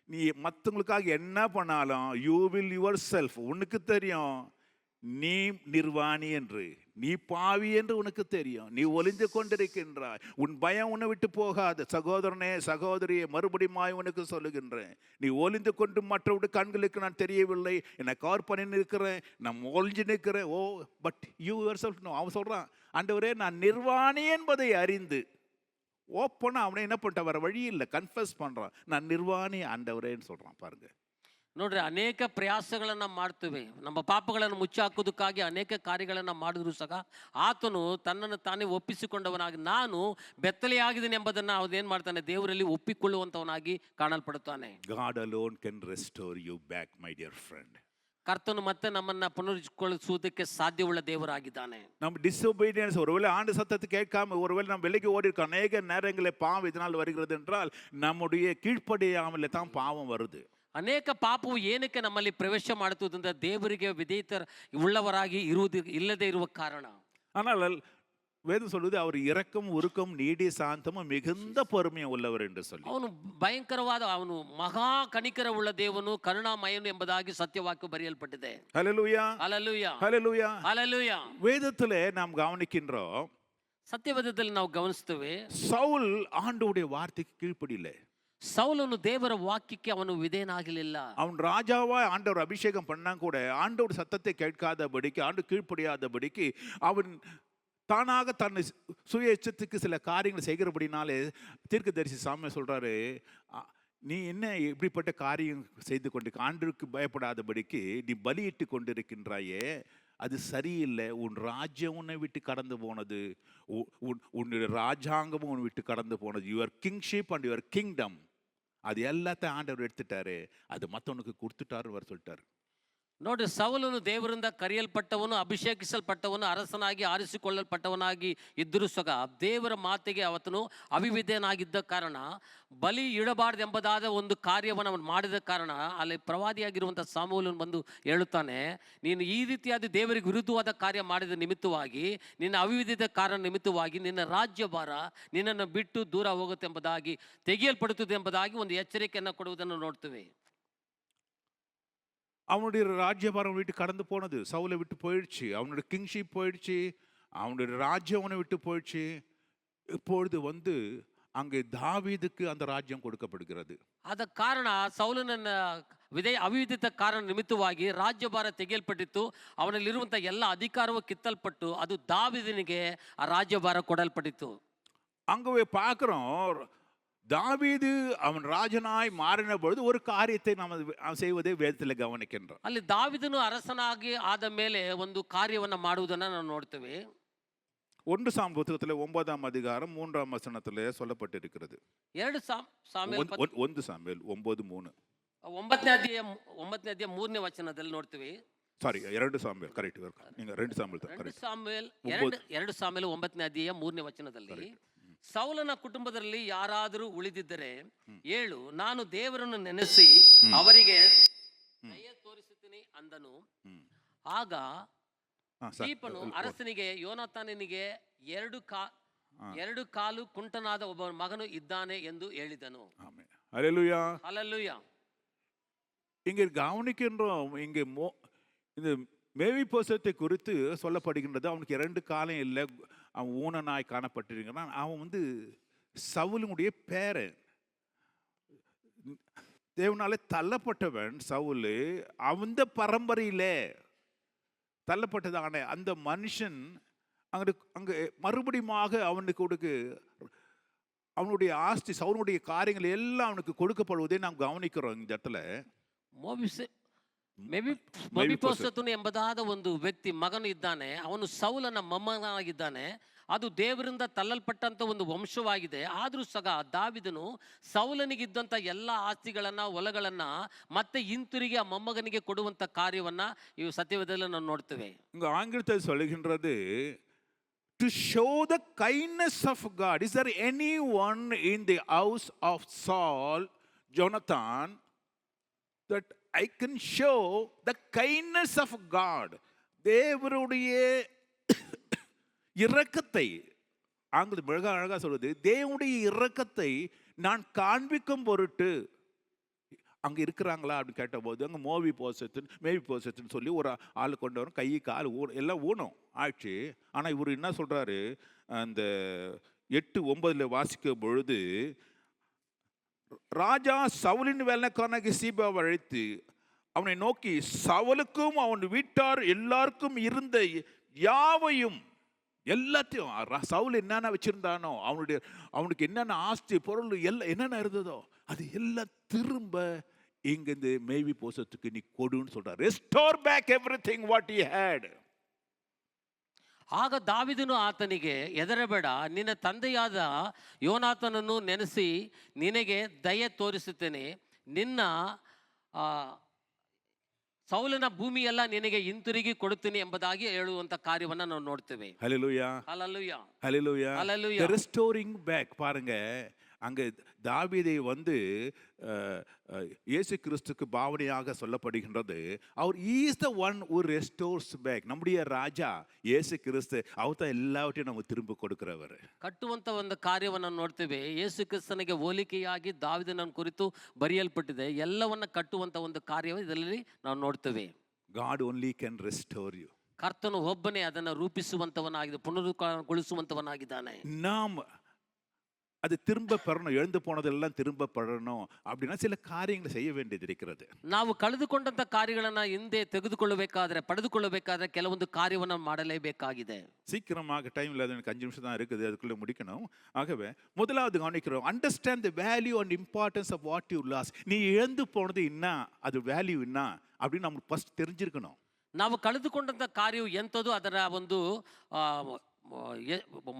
Speaker 1: நீ மற்றவங்களுக்காக என்ன பண்ணாலும் யூ வில் யுவர் செல்ஃப். உனக்கு தெரியும் நீ நிர்வாணி என்று, நீ பாவி என்று உனக்கு தெரியும். நீ ஒளிந்து கொண்டிருக்கின்றாய். உன் பயம் உன்னை விட்டு போகாது. சகோதரனே, சகோதரியே, மறுபடியும் உனக்கு சொல்லுகின்றேன், நீ ஒளிந்து கொண்டு மற்றவருடைய கண்களுக்கு நான் தெரியவில்லை, என்னை கவர் பண்ணி நிற்கிறேன், நான் ஒளிஞ்சு நிற்கிறேன். Oh but you yourself know. அவன் சொல்றான், ஆண்டவரே நான் நிர்வாணி என்பதை அறிந்து ஓப்பனா அவனை என்ன பண்ணிட்ட, வர வழி இல்லை, கன்ஃபஸ் பண்றான், நான் நிர்வாணி ஆண்டவரேன்னு சொல்றான். பாருங்க,
Speaker 2: ನೋಡ್ರಿ, ಅನೇಕ ಪ್ರಯಾಸಗಳನ್ನ ಮಾಡ್ತೇವೆ. ನಮ್ಮ ಪಾಪಗಳನ್ನು ಮುಚ್ಚಾಕೋದಕ್ಕಾಗಿ ಅನೇಕ ಕಾರ್ಯಗಳನ್ನು ಮಾಡಿದ್ರು ಸಹ ಆತನು ತನ್ನನ್ನು ತಾನೇ ಒಪ್ಪಿಸಿಕೊಂಡವನಾಗಿ, ನಾನು ಬೆತ್ತಲೆಯಾಗಿದ್ದೇನೆ ಎಂಬುದನ್ನು ಅವನೇನ್ ಮಾಡ್ತಾನೆ, ದೇವರಲ್ಲಿ ಒಪ್ಪಿಕೊಳ್ಳುವಂತವನಾಗಿ ಕಾಣಲ್ಪಡುತ್ತಾನೆ.
Speaker 1: God alone can restore you back, my dear friend.
Speaker 2: ಕರ್ತನು ಮತ್ತೆ ನಮ್ಮನ್ನ ಪುನರುಜ್ಜೀವಿಸುವುದಕ್ಕೆ ಸಾಧ್ಯವುಳ್ಳ ದೇವರಾಗಿದ್ದಾನೆ.
Speaker 1: நம்ம டிசோபீடியன்ஸ், ஒருவேளை ஆண்டு சத்தத்தை கேட்காம ஒருவேளை நம்ம விலைக்கு ஓடி இருக்க அநேக நேரங்களில் பாவம் இதனால் வருகிறது என்றால் நம்முடைய கீழ்ப்படியாமலே தான் பாவம் வருது.
Speaker 2: ಅನೇಕ ಪಾಪವು ಏನಕ್ಕೆ ನಮ್ಮಲ್ಲಿ ಪ್ರವೇಶ ಮಾಡುತ್ತದೆ, ದೇವರಿಗೆ ವಿಧೇಯತೆ ಉಳ್ಳವರಾಗಿ ಇಲ್ಲದೆ ಇರುವ ಕಾರಣ.
Speaker 1: ஆனால் வேதம் சொல்லுது, அவர் இரக்கம், உருக்கம், நீடிய சாந்தமும் மிகுந்த பொறுமையும் உள்ளவர் என்று சொல்லி.
Speaker 2: ಅವನು ಭಯಂಕರವಾದ, ಅವನು ಮಹಾ ಕನಿಕರ ಉಳ್ಳ ದೇವನು, ಕರುಣಾಮಯನು ಎಂಬುದಾಗಿ ಸತ್ಯವಾಕ್ಯ ಬರೆಯಲ್ಪಟ್ಟಿದೆ.
Speaker 1: ஹல்லேலூயா,
Speaker 2: ಹಲ್ಲೆಲೂಯಾ,
Speaker 1: ஹல்லேலூயா,
Speaker 2: ಹಲ್ಲೆಲೂಯಾ.
Speaker 1: வேதத்திலே நாம் கவனிக்கின்றோம்,
Speaker 2: ಸತ್ಯವೇದದಲ್ಲಿ ನಾವು ಗಮನಿಸ್ತೇವೆ,
Speaker 1: சவுல் ஆண்டவருடைய வார்த்தைக்கு கீழ்ப்படியல.
Speaker 2: ಸೌಲನು ದೇವರ ವಾಕ್ಯಕ್ಕೆ ಅವನು ವಿಧೇಯನಾಗಲಿಲ್ಲ.
Speaker 1: அவன் ராஜாவா ஆண்டவர் அபிஷேகம் பண்ணா கூட ஆண்டவர் சத்தத்தை கேட்காதபடிக்கு, ஆண்டு கீழ்ப்படியாதபடிக்கு, அவன் தானாக தன்னை சுய இச்சத்துக்கு சில காரியங்களை செய்கிறபடினாலே தீர்க்கதரிசி சாமியா சொல்றாரு, நீ என்ன இப்படிப்பட்ட காரியம் செய்து கொண்டு ஆண்டவருக்கு பயப்படாதபடிக்கு நீ பலியிட்டு கொண்டிருக்கின்றாயே, அது சரியில்லை. உன் ராஜ்யம் உன்னை விட்டு கடந்து போனது, உன்னுடைய ராஜாங்கமும் உன்னை விட்டு கடந்து போனது. Your kinship and your kingdom, அது எல்லாத்தையும் ஆண்டவர் எடுத்துட்டாரு, அது மற்றவனுக்கு கொடுத்துட்டாரு அவர் சொல்லிட்டாரு.
Speaker 2: ನೋಡ್ರಿ, ಸೌಲನು ದೇವರಿಂದ ಕರೆಯಲ್ಪಟ್ಟವನು, ಅಭಿಷೇಕಿಸಲ್ಪಟ್ಟವನು, ಅರಸನಾಗಿ ಆರಿಸಿಕೊಳ್ಳಲ್ಪಟ್ಟವನಾಗಿ ಇದ್ದರೂ ಸಹ ದೇವರ ಮಾತಿಗೆ ಅವತನು ಅವಿಧೇಯನಾಗಿದ್ದ ಕಾರಣ, ಬಲಿ ಇಡಬಾರ್ದು ಎಂಬುದಾದ ಒಂದು ಕಾರ್ಯವನ್ನು ಅವನು ಮಾಡಿದ ಕಾರಣ, ಅಲ್ಲಿ ಪ್ರವಾದಿಯಾಗಿರುವಂಥ ಸಾಮೂಲನು ಬಂದು ಹೇಳುತ್ತಾನೆ, ನೀನು ಈ ರೀತಿಯಾದ ದೇವರಿಗೆ ವಿರುದ್ಧವಾದ ಕಾರ್ಯ ಮಾಡಿದ ನಿಮಿತ್ತವಾಗಿ, ನಿನ್ನ ಅವಿಧೇಯದ ಕಾರಣ ನಿಮಿತ್ತವಾಗಿ ನಿನ್ನ ರಾಜ್ಯಭಾರ ನಿನ್ನನ್ನು ಬಿಟ್ಟು ದೂರ ಹೋಗುತ್ತೆ ಎಂಬುದಾಗಿ, ತೆಗೆಯಲ್ಪಡುತ್ತದೆ ಎಂಬುದಾಗಿ ಒಂದು ಎಚ್ಚರಿಕೆಯನ್ನು ಕೊಡುವುದನ್ನು ನೋಡ್ತೇವೆ.
Speaker 1: அவனுடைய ராஜ்யபாரம் விட்டு கடந்து போனது. சவுலை விட்டு போயிடுச்சு. அவனுடைய கிங்ஷிப் போயிடுச்சு. அவனுடைய ராஜ்யம் அவனை விட்டு போயிடுச்சு. இப்பொழுது அங்கே தாவீதுக்கு அந்த ராஜ்யம் கொடுக்கப்படுகிறது.
Speaker 2: ಆದ ಕಾರಣ ಸೌಲನನ್ನ ಅವಿವಿಧಿತ ಕಾರಣ ನಿಮಿತ್ತವಾಗಿ ರಾಜ್ಯಭಾರ ತೆಗೆಯಲ್ಪಟ್ಟಿತ್ತು. ಅವನಲ್ಲಿರುವಂಥ ಎಲ್ಲ ಅಧಿಕಾರವೂ ಕಿತ್ತಲ್ಪಟ್ಟು ಅದು ದಾವೀದನಿಗೆ ಆ ರಾಜ್ಯಭಾರ ಕೊಡಲ್ಪಟ್ಟಿತ್ತು.
Speaker 1: அங்கே பார்க்கிறோம், தாவீது அவன் ராஜனாய் மாறின பொழுது ஒரு காரியத்தை நாம் செய்வதை வேதத்தில் கவனிக்கின்றோம்.
Speaker 2: ಅಲ್ಲಿ ದಾವೀದನು ಅರಸನಾಗಿ ಆದ ಮೇಲೆ ಒಂದು ಕಾರ್ಯವನ್ನ ಮಾಡುವುದನ್ನ ನಾವು ನೋಡ್ತೇವೆ.
Speaker 1: 1 சாமுவேல் புத்தகத்தில் 9ஆம் அதிகாரம் 3ஆம் வசனத்திலே சொல்லப்பட்டிருக்கிறது.
Speaker 2: 2 ಸಾಮುವೇಲ್
Speaker 1: 1 சாமுவேல் 9:3.
Speaker 2: 9ನೇ ಅಧ್ಯಾಯ 3ನೇ ವಚನದಲ್ಲಿ ನೋಡ್ತೀವಿ.
Speaker 1: ಸಾರಿ 2 ಸಾಮುವೇಲ್ ಕರೆಕ್ಟ್. ನೀವು 2 ಸಾಮುವೇಲ್
Speaker 2: 2 ಸಾಮುವೇಲ್ 9ನೇ ಅಧ್ಯಾಯ 3ನೇ ವಚನದಲ್ಲಿ ಸೌಲನ ಕುಟುಂಬದಲ್ಲಿ ಯಾರಾದರೂ ಉಳಿದಿದ್ದರೆ ಹೇಳು, ನಾನು ದೇವರನ್ನು ನೆನೆಸಿ ಅವರಿಗೆ ದಯೆ ತೋರಿಸುತ್ತೀನಿ ಅಂದನು. ಆಗ ದೀಪನು ಅರಸನಿಗೆ ಯೋನಾತಾನನಿಗೆ 2 ಕಾಲು ಕುಂಟನಾದ ಒಬ್ಬ ಮಗನು ಇದ್ದಾನೆ ಎಂದು ಹೇಳಿದನು.
Speaker 1: ஹல்லேலூயா.
Speaker 2: ஹல்லேலூயா.
Speaker 1: இங்கே கவனிக்கின்றோம், இங்கே இந்த மேவிபோசத்தை குறித்து சொல்லப்படுகின்றது. அவனுக்கு 2 காலம் இல்லை, அவன் ஊனனாய் காணப்பட்டிருக்கிறான். அவன் சவுலுடைய பேரன், தேவனாலே தள்ளப்பட்டவன் சவுலு. அந்த பரம்பரையிலே தள்ளப்பட்டதான அந்த மனுஷன் அங்கே மறுபடியும் அவனுக்கு அவனுடைய ஆஸ்தி, சவுனுடைய காரியங்கள் எல்லாம் அவனுக்கு கொடுக்கப்படுவதை நாம் கவனிக்கிறோம். இந்த இடத்துல
Speaker 2: ಮೆಫಿಬೋಸೆತನು ಎಂಬುದಾದ ಒಂದು ವ್ಯಕ್ತಿ ಮಗನು ಇದ್ದಾನೆ. ಅವನು ಸೌಲನ ಮೊಮ್ಮಗನಾಗಿದ್ದಾನೆ. ಅದು ದೇವರಿಂದ ತಳ್ಳಲ್ಪಟ್ಟಂತ ಒಂದು ವಂಶವಾಗಿದೆ. ಆದರೂ ಸಹ ದಾವೀದನು ಸೌಲನಿಗಿದ್ದಂಥ ಎಲ್ಲ ಆಸ್ತಿಗಳನ್ನ ಹೊಲಗಳನ್ನ ಮತ್ತೆ ಹಿಂತಿರುಗಿ ಆ ಮೊಮ್ಮಗನಿಗೆ ಕೊಡುವಂತ ಕಾರ್ಯವನ್ನ ಈ ಸತ್ಯವೇದದಲ್ಲಿ ನಾವು ನೋಡ್ತೇವೆ.
Speaker 1: ஆங்கிலத்தில் சொல்லுகின்றது, to show the kindness of God. Is there anyone in the house of Saul, Jonathan, that I can show the kindness of God? தேவருடைய இரக்கத்தை, ஆங்கிலம் மிக அழகா சொல்லுது, தேவனுடைய இரக்கத்தை நான் காண்பிக்கும் பொருட்டு அங்கே இருக்கிறாங்களா அப்படின்னு கேட்டபோது அங்கே மேவி போசத்துன்னு சொல்லி ஒரு ஆள் கொண்டு வரும். கை கால் எல்லாம் ஊனம் ஆயிடுச்சு. ஆனால் இவர் என்ன சொல்கிறாரு, அந்த 8:9 வாசிக்கும் பொழுது, ராஜா சவுலின் வேலைக்காரனாகிய சீபாவை அழைத்து அவனை நோக்கி, சவுலுக்கும் அவன் வீட்டார் எல்லாருக்கும் இருந்த யாவையும் எல்லாத்தையும், சவுல் என்னென்ன வச்சிருந்தானோ, அவனுக்கு என்னென்ன ஆஸ்தி பொருள் எல்லாம் என்னென்ன இருந்ததோ அது எல்லாம் திரும்ப இங்க இந்த மேவி போசத்துக்கு நீ கொடுன்னு சொல்றார். Restore back everything what he had.
Speaker 2: ಆಗ ದಾವೀದನು ಆತನಿಗೆ, ಹೆದರಬೇಡ, ನಿನ್ನ ತಂದೆಯಾದ ಯೋನಾತನನ್ನು ನೆನೆಸಿ ನಿನಗೆ ದಯೆ ತೋರಿಸುತ್ತೇನೆ. ನಿನ್ನ ಸೌಲನ ಭೂಮಿಯೆಲ್ಲ ನಿನಗೆ ಹಿಂತಿರುಗಿ ಕೊಡುತ್ತೀನಿ ಎಂಬುದಾಗಿ ಹೇಳುವಂತ ಕಾರ್ಯವನ್ನ ನಾವು ನೋಡ್ತೇವೆ.
Speaker 1: Hallelujah.
Speaker 2: Hallelujah.
Speaker 1: Hallelujah.
Speaker 2: Hallelujah.
Speaker 1: Restoring back. பாருங்க, அங்கே தாவீதை இயேசு கிறிஸ்துக்கு பாவனையாக சொல்லப்படுகின்றது. அவர் is the one who restores back. நம்முடைய ராஜா இயேசு கிறிஸ்து, அவர் தான் எல்லாவற்றையும் நமக்கு திரும்ப கொடுக்கிறவர்.
Speaker 2: ಕಟ್ಟುವಂತ ಒಂದು ಕಾರ್ಯವನ್ನು ನೋಡ್ತೇವೆ. ಯೇಸು ಕ್ರಿಸ್ತನಿಗೆ ಹೋಲಿಕೆಯಾಗಿ ದಾವೀದನ ಕುರಿತು ಬರೆಯಲ್ಪಟ್ಟಿದೆ. ಎಲ್ಲವನ್ನ ಕಟ್ಟುವಂತ ಒಂದು ಕಾರ್ಯ ಇದರಲ್ಲಿ ನಾವು ನೋಡ್ತೇವೆ.
Speaker 1: God only can restore you.
Speaker 2: ಕರ್ತನು ಒಬ್ಬನೇ ಅದನ್ನು ರೂಪಿಸುವಂತವನಾಗಿದೆ, ಪುನರುತ್ಥಾನಗೊಳಿಸುವಂತವನಾಗಿದ್ದಾನೆ.
Speaker 1: நாம் அது திரும்ப பெறணும், எழுந்து போனதெல்லாம் திரும்ப பெறணும் அப்படின்னா சில காரியங்களை செய்ய வேண்டியது இருக்கிறது.
Speaker 2: ನಾವು ಕಳೆದುಕೊಂಡಂತ ಕಾರ್ಯಗಳನ್ನ ಹಿಂದೆ ಪಡೆದುಕೊಳ್ಳಬೇಕಾದ್ರೆ ಕೆಲವೊಂದು ಕಾರ್ಯವನ್ನು ಮಾಡಲೇಬೇಕಾಗಿದೆ.
Speaker 1: சீக்கிரமாக டைம் இல்லாத, எனக்கு 5 நிமிஷம் தான் இருக்குது, அதுக்குள்ளே முடிக்கணும். ஆகவே முதலாவது கவனிக்கிறோம், understand the value and importance of what you lose. நீ இழந்து போனது என்ன, அது வேல்யூ என்ன அப்படின்னு நமக்கு ஃபர்ஸ்ட் தெரிஞ்சிருக்கணும்.
Speaker 2: ನಾವು ಕಳೆದುಕೊಂಡಂತ ಕಾರ್ಯವು ಎಂಥದ್ದು, ಅದರ ಒಂದು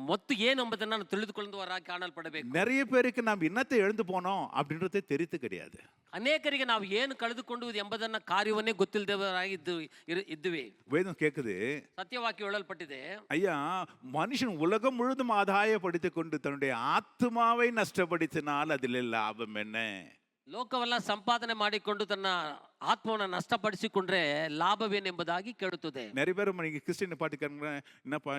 Speaker 2: மொத்த ஏன் என்பதை நான் ತಿಳಿದುಕೊಳ್ಳುವವರಾಗಿ ಕಾಣಲ್ಪಡಬೇಕು.
Speaker 1: நிறைய பேருக்கு நாம் என்னத்தை எழுந்து போனோம் அப்படின்றதே தெரிந்து கிடையாது.
Speaker 2: ಅನೇಕರಿಗೆ ನಾವು ಏನು ಕಳೆದುಕೊಂಡು ಎಂಬುದನ್ನ ಕಾರ್ಯವನ್ನೇ ಗೊತ್ತಿಲ್ಲದವರಾಗಿ ಇದ್ದುವೆ.
Speaker 1: வேதம் கேட்குது,
Speaker 2: ಸತ್ಯವಾಕ್ಯ ಹೇಳಲ್ಪಟ್ಟಿದೆ,
Speaker 1: ஐயா, மனுஷன் உலகம் முழுதும் ஆதாயப்படுத்திக் கொண்டு தன்னுடைய ஆத்மாவை நஷ்டப்படுத்தினால் அதில் லாபம் என்ன?
Speaker 2: ಲೋಕವೆಲ್ಲ ಸಂಪಾದನೆ ಮಾಡಿಕೊಂಡು ತನ್ನ ಆತ್ಮವನ್ನು ನಷ್ಟಪಡಿಸಿಕೊಂಡ್ರೆ ಲಾಭವೇನೆಂಬುದಾಗಿ ಕೇಳುತ್ತದೆ.
Speaker 1: நிறைய பேர் நீங்க கிறிஸ்டியன் பாட்டு கேட்குற, என்னப்பா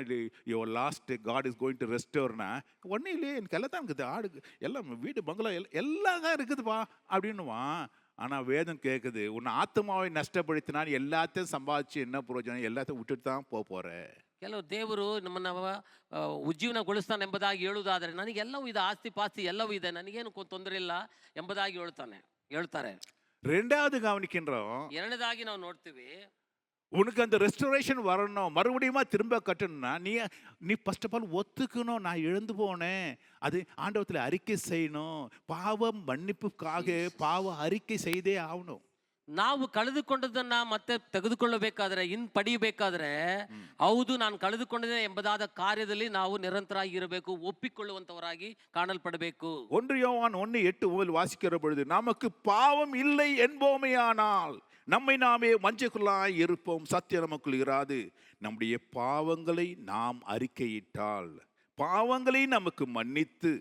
Speaker 1: your lost God is going to ரெஸ்டோர்னா, ஒன்றும் இல்லையே, எனக்கு எல்லாம் தான் இருக்குது, ஆடு எல்லாம் வீடு பங்களா எல்லாம் தான் இருக்குதுப்பா அப்படின்னுவான். ஆனா வேதம் கேட்குது, உன் ஆத்மாவை நஷ்டப்படுத்தினால் எல்லாத்தையும் சம்பாதிச்சு என்ன பிரயோஜனம், எல்லாத்தையும் விட்டுட்டு தான் போற.
Speaker 2: ಕೆಲವು ದೇವರು ನಮ್ಮನ್ನ ಉಜ್ಜೀವನಗೊಳಿಸ್ತಾನೆ ಎಂಬುದಾಗಿ ಹೇಳುವುದಾದರೆ ನನಗೆಲ್ಲವೂ ಇದೆ, ಆಸ್ತಿ ಪಾಸ್ತಿ ಎಲ್ಲವೂ ಇದೆ, ನನಗೇನು ತೊಂದರೆ ಇಲ್ಲ ಎಂಬುದಾಗಿ ಹೇಳ್ತಾರೆ.
Speaker 1: ரெண்டாவது கவனிக்கின்றோம்,
Speaker 2: ಎರಡನೇದಾಗಿ ನಾವು ನೋಡ್ತೀವಿ,
Speaker 1: உனக்கு அந்த ரெஸ்டரேஷன் வரணும், மறுபடியும் திரும்ப கட்டணும்னா நீ ஃபர்ஸ்ட் ஆஃப் ஆல் ஒத்துக்கணும், நான் இழந்து போனேன். அது ஆண்டவத்தில் அறிக்கை செய்யணும். பாவம் மன்னிப்புக்காக பாவ அறிக்கை செய்தே ஆகணும்.
Speaker 2: ನಾವು ಕಳೆದುಕೊಂಡದನ್ನ ಮತ್ತೆ ತೆಗೆದುಕೊಳ್ಳಬೇಕಾದ್ರೆ ಪಡೆಯಬೇಕಾದ್ರೆ ಹೌದು ನಾನು ಕಳೆದುಕೊಂಡಿದ್ದೆ ಎಂಬುದಾದ ಕಾರ್ಯದಲ್ಲಿ ನಾವು ನಿರಂತರವಾಗಿ ಇರಬೇಕು, ಒಪ್ಪಿಕೊಳ್ಳುವಂತವರಾಗಿ ಕಾಣಲ್ಪಡಬೇಕು.
Speaker 1: 1 யோவான் 1:8 வாசிக்கிற பொழுது, நமக்கு பாவம் இல்லை என்போமேயானால் நம்மை நாமே வஞ்சிக்குள்ளாய் இருப்போம், சத்தியம் நமக்குள் இராது. நம்முடைய பாவங்களை நாம் அறிக்கையிட்டால் பாவங்களை நமக்கு மன்னித்து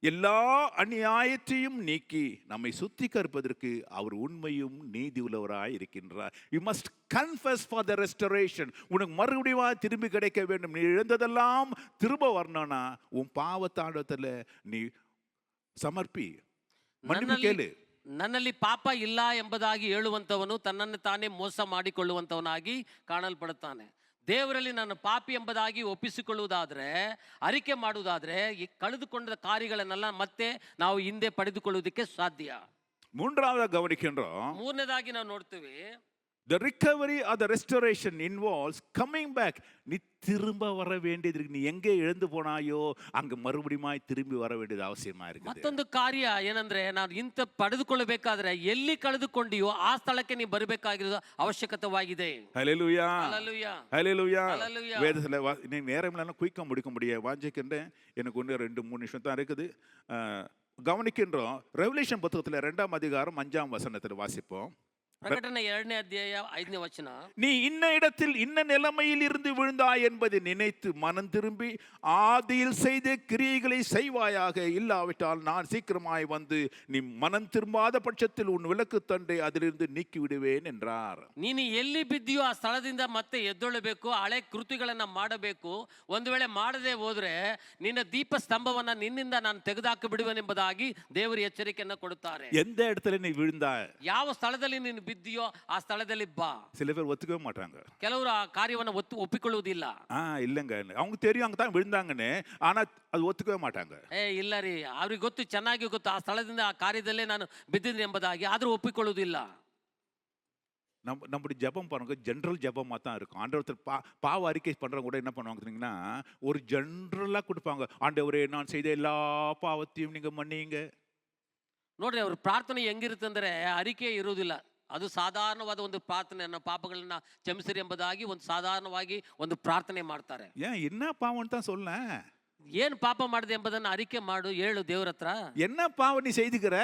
Speaker 1: எல்லா அநியாயத்தையும் நீக்கி நம்மை சுத்திகரிப்பதற்கு அவர் உண்மையும் நீதி உள்ளவராய் இருக்கின்றார். You must confuse for the restoration. உனக்கு மறுபடியும் திரும்பி கிடைக்க வேண்டும். நீ இழந்ததெல்லாம் திரும்ப வரணும்னா உன் பாவத்தாண்டத்தில் நீ ಸಮರ್ಪಿ, ಮನ್ನಿಪು ಕೇಳು.
Speaker 2: ನನ್ನಲ್ಲಿ ಪಾಪ ಇಲ್ಲ ಎಂಬುದಾಗಿ ಹೇಳುವಂತವನು ತನ್ನನ್ನು ತಾನೇ ಮೋಸ ಮಾಡಿಕೊಳ್ಳುವಂತವನಾಗಿ ಕಾಣಲ್ಪಡುತ್ತಾನೆ. ದೇವರಲ್ಲಿ ನನ್ನ ಪಾಪಿ ಎಂಬುದಾಗಿ ಒಪ್ಪಿಸಿಕೊಳ್ಳುವುದಾದ್ರೆ, ಅರಿಕೆ ಮಾಡುವುದಾದ್ರೆ, ಈ ಕಳೆದುಕೊಂಡ ಕಾರ್ಯಗಳನ್ನೆಲ್ಲ ಮತ್ತೆ ನಾವು ಹಿಂದೆ ಪಡೆದುಕೊಳ್ಳುವುದಕ್ಕೆ ಸಾಧ್ಯ. ಮೂರನೇದಾಗಿ ನಾವು ನೋಡ್ತೀವಿ,
Speaker 1: the recovery or the restoration involves coming back. நீ திரும்ப வர வேண்டியது, நீ எங்கே இழந்து போனாயோ அங்க மறுபடியும் திரும்பி வர வேண்டியது அவசியமா இருக்கு.
Speaker 2: ಮತ್ತೊಂದು ಕಾರ್ಯ ಏನಂದ್ರೆ, ನಾನು ಇಂತ ಪಡೆದುಕೊಳ್ಳಬೇಕಾದ್ರೆ ಎಲ್ಲಿ ಕಳೆದುಕೊಂಡಿಯೋ ಆ ಸ್ಥಳಕ್ಕೆ ನೀ ಬರಬೇಕಾಗಿರೋದು ಅವಶ್ಯಕತೆವಾಗಿದೆ.
Speaker 1: ஹல்லேலூயா,
Speaker 2: ஹல்லேலூயா,
Speaker 1: ஹல்லேலூயா.
Speaker 2: ஹல்லேலூயா.
Speaker 1: வேதத்துல நீ நேரம் இல்லைன்னா குயிக்கா முடிக்க முடியாது. வாஞ்சிக்கின்றேன், எனக்கு 1-2-3 நிமிஷம் தான் இருக்குது. கவனிக்கின்றோம். ரெவலேஷன் புத்தகத்துல 2ஆம் அதிகாரம் 5ஆம் வசனத்துல வாசிப்போம்.
Speaker 2: ಪ್ರಕಟಣೆ 2ನೇ ಅಧ್ಯಾಯ 5ನೇ ವಚನ.
Speaker 1: நீ இன்ன இடத்தில் இன்ன நிலைமையில் இருந்து விழுந்தாய் என்பதை நினைத்து மனம் திரும்பி ஆதியில் செய்த கிரியைகளை செய்வாயாக, இல்லாவிட்டால் நான் சீக்கிரமாய் வந்து நீ மனம் திரும்பாத பட்சத்தில் உன் விளக்கு தண்டை அதிலிருந்து நீக்கி விடுவேன் என்றார்.
Speaker 2: ನೀನು ಎಲ್ಲಿ ಬಿದ್ದೀಯೋ ಆ ಸ್ಥಳದಿಂದ ಮತ್ತೆ ಎದ್ದೊಳ್ಳಬೇಕು, ಹಳೆ ಕೃತಿಗಳನ್ನ ಮಾಡಬೇಕು. ಒಂದು ವೇಳೆ ಮಾಡದೆ ಹೋದ್ರೆ ನಿನ್ನ ದೀಪ ಸ್ತಂಭವನ್ನ ನಿನ್ನಿಂದ ನಾನು ತೆಗೆದುಹಾಕಿ ಬಿಡುವೆನೆಂಬುದಾಗಿ ದೇವರು ಎಚ್ಚರಿಕೆಯನ್ನು ಕೊಡುತ್ತಾರೆ.
Speaker 1: எந்த இடத்துல நீ விழுந்தாய்,
Speaker 2: ಯಾವ ಸ್ಥಳದಲ್ಲಿ ನೀನು ಬಿದ್ದೀಯೋ ಆ ಸ್ಥಳದಲ್ಲಿ ಬಾ.
Speaker 1: சில பேர் ஒத்துக்கவே மாட்டாங்க.
Speaker 2: ಕೆಲವರು ಆ ಕಾರ್ಯವನ್ನು ಒಪ್ಪಿಕೊಳ್ಳುವುದಿಲ್ಲ.
Speaker 1: இல்லங்க, அவங்க தெரியும் அங்க தான் விழுந்தாங்கன்னு, ஆனா அது ஒத்துக்கவே மாட்டாங்க.
Speaker 2: ಇಲ್ಲ ರೀ, ಅವ್ರಿಗೆ ಗೊತ್ತು, ಚೆನ್ನಾಗಿ ಗೊತ್ತು, ಆ ಸ್ಥಳದಿಂದ ಆ ಕಾರ್ಯದಲ್ಲೇ ನಾನು ಬಿದ್ದಿದ್ದೀನಿ ಎಂಬುದಾಗಿ, ಆದ್ರೂ ಒಪ್ಪಿಕೊಳ್ಳುವುದಿಲ್ಲ.
Speaker 1: நம்முடைய ஜெபம் பாருங்க, ஜென்ரல் ஜெபமா தான் இருக்கும். ஆண்டவரத்தில் பாவ அறிக்கை பண்றவங்க கூட என்ன பண்ணுவாங்க தெரியுங்கன்னா, ஒரு ஜென்ரலா கொடுப்பாங்க. ஆண்டவரே, நான் செய்த எல்லா பாவத்தையும் நீங்க மன்னிங்க.
Speaker 2: ನೋಡ್ರಿ, ಅವ್ರ ಪ್ರಾರ್ಥನೆ ಹೆಂಗಿರುತ್ತೆ ಅಂದ್ರೆ ಅರಿಕೆ ಇರುವುದಿಲ್ಲ. ಅದು ಸಾಧಾರಣವಾದ ಒಂದು ಪ್ರಾರ್ಥನೆ, ನನ್ನ ಪಾಪಗಳನ್ನ ಕ್ಷಮಿಸಿರಿ ಎಂಬುದಾಗಿ ಒಂದು ಸಾಧಾರಣವಾಗಿ ಒಂದು ಪ್ರಾರ್ಥನೆ ಮಾಡ್ತಾರೆ.
Speaker 1: ஏன் என்ன பாவம்னு தான் சொல்ல,
Speaker 2: ಏನ್ ಪಾಪ ಮಾಡಿದೆ ಎಂಬುದನ್ನ ಅರಿಕೆ ಮಾಡು, ಹೇಳು ದೇವ್ರ ಹತ್ರ.
Speaker 1: என்ன பாவம் நீ செய்துக்கிற,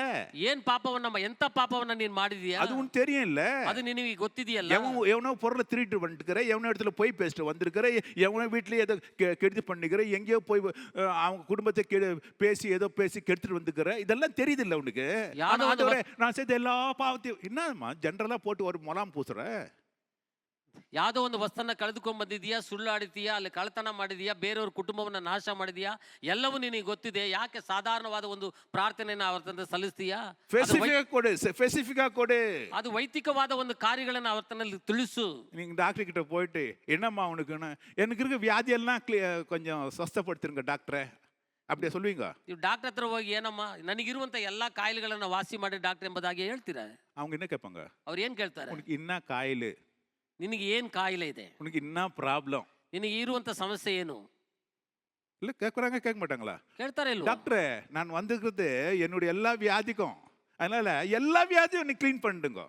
Speaker 2: ಏನ್ ಪಾಪವನ್ನ, ಎಂತ ಪಾಪವನ್ನ ನೀನ್ ಮಾಡಿದೀಯಾ,
Speaker 1: அது உனக்கு தெரியும் இல்ல.
Speaker 2: ಅದು ನಿನಗೆ ಗೊತ್ತಿದೆಯಲ್ಲ.
Speaker 1: எவனோ பொருளை திருட்டு வந்துருக்கிற, எவனோ இடத்துல போய் பேசிட்டு வந்திருக்கிற, எவனோ வீட்டுல ஏதோ கெடுதி பண்ணிக்கிற, எங்கேயோ போய் அவங்க குடும்பத்தை பேசி ஏதோ பேசி கெடுத்துட்டு வந்துக்கிற, இதெல்லாம் தெரியுது இல்ல உனக்கு. நான் செய்த எல்லா பாவத்தையும் என்னமா ஜென்ரலா போட்டு ஒரு முலாம் பூசுற.
Speaker 2: ಯಾವುದೋ ಒಂದು ವಸ್ತನ್ನ ಕಳೆದುಕೊಂಡ್ ಬಂದಿದ್ಯಾ, ಸುಳ್ಳಾಡಿದೀಯಾ, ಅಲ್ಲಿ ಕಳ್ಳತನ ಮಾಡಿದೀಯಾ, ಬೇರೆಯವ್ರ ಕುಟುಂಬವನ್ನ ನಾಶ ಮಾಡಿದೀಯಾ, ಎಲ್ಲವೂ ನಿನಗೆ ಗೊತ್ತಿದೆ. ಯಾಕೆ ಸಾಧಾರಣವಾದ ಒಂದು ಪ್ರಾರ್ಥನೆಯನ್ನ ಅವ್ರ ತಂದೆ ಸಲ್ಲಿಸ್ತೀಯಾ? ಅದು ವೈದಿಕವಾದ ಒಂದು ಕಾರ್ಯಗಳನ್ನ ಅವ್ರ ತನ್ನಲ್ಲಿ ತಿಳಿಸು.
Speaker 1: நீங்க டாக்டர் கிட்ட போயிட்டு, என்னம்மா உனக்குன்னு, எனக்கு இருக்க வியாதி எல்லாம் கொஞ்சம் ಸ್ವಸ್ಥಪಡ್ತಿருங்க டாக்டரே, அப்படியே சொல்லுவீங்க?
Speaker 2: ನೀವು ಡಾಕ್ಟರ್ ಹತ್ರ ಹೋಗಿ, ಏನಮ್ಮ ನನಗಿರುವಂತ ಎಲ್ಲಾ ಕಾಯಿಲೆಗಳನ್ನ ವಾಸಿ ಮಾಡಿ ಡಾಕ್ಟರ್ ಎಂಬುದಾಗಿ ಹೇಳ್ತೀರಾ?
Speaker 1: அவங்க என்ன கேட்பாங்க?
Speaker 2: ಅವ್ರು ಏನ್ ಕೇಳ್ತಾರೆ?
Speaker 1: உனக்கு என்ன காயிಲೆ,
Speaker 2: ನಿನಗೆ ಏನ್ ಕಾಯಿಲೆ ಇದೆ,
Speaker 1: உனக்கு என்ன ப்ராப்ளம்,
Speaker 2: ನಿನಗೆ ಇರುವಂತ ಸಮಸ್ಯೆ ಏನು?
Speaker 1: இல்ல கேட்கறாங்க, கேட்க மாட்டாங்களா?
Speaker 2: ಕೇಳ್ತಾರೆ ಇಲ್ವಾ?
Speaker 1: டாக்டரே, நான் வந்திருக்கிறது என்னுடைய எல்லா வியாதிக்கும், அதனால எல்லா வியாதியும் நீ க்ளீன் பண்ணிடுங்க.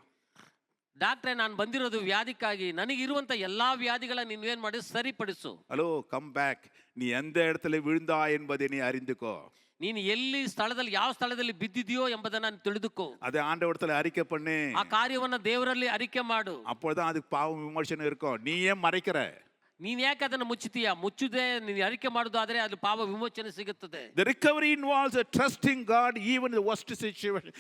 Speaker 2: ಡಾಕ್ಟ್ರೆ, ನಾನು ಬಂದಿರೋದು ವ್ಯಾಧಿಕ್ಕಾಗಿ, ನನಗಿರುವಂತ ಎಲ್ಲಾ ವ್ಯಾಧಿಗಳ ನೀವೇನ್ ಮಾಡಿ ಸರಿಪಡಿಸು.
Speaker 1: Hello, come back. நீ எந்த இடத்துல விழுந்தா என்பதை நீ அறிந்துக்கோ.
Speaker 2: ನೀನು ಎಲ್ಲಿ ಸ್ಥಳದಲ್ಲಿ, ಯಾವ ಸ್ಥಳದಲ್ಲಿ ಬಿದ್ದಿದೆಯೋ ಎಂಬುದನ್ನ ತಿಳಿದುಕೋ.
Speaker 1: அதை ஆண்டவரத்துல அறிக்கை பண்ணு.
Speaker 2: ಆ ಕಾರ್ಯವನ್ನ ದೇವರಲ್ಲಿ ಅರಿಕೆ ಮಾಡು.
Speaker 1: அப்போதான் அதுக்கு பாவ விமர்சனம் இருக்கும். நீ ஏன் மறைக்கிற?
Speaker 2: ನೀನ್ ಯಾಕೆ ಅದನ್ನು ಮುಚ್ಚುತ್ತೀಯಾ? ಮುಚ್ಚುದೇ ನೀನು ಅರಿಕೆ ಮಾಡುವುದಾದ್ರೆ ಅದು ಪಾಪ ವಿಮೋಚನೆ ಸಿಗುತ್ತದೆ.
Speaker 1: The recovery involves a trusting God even in the worst situation.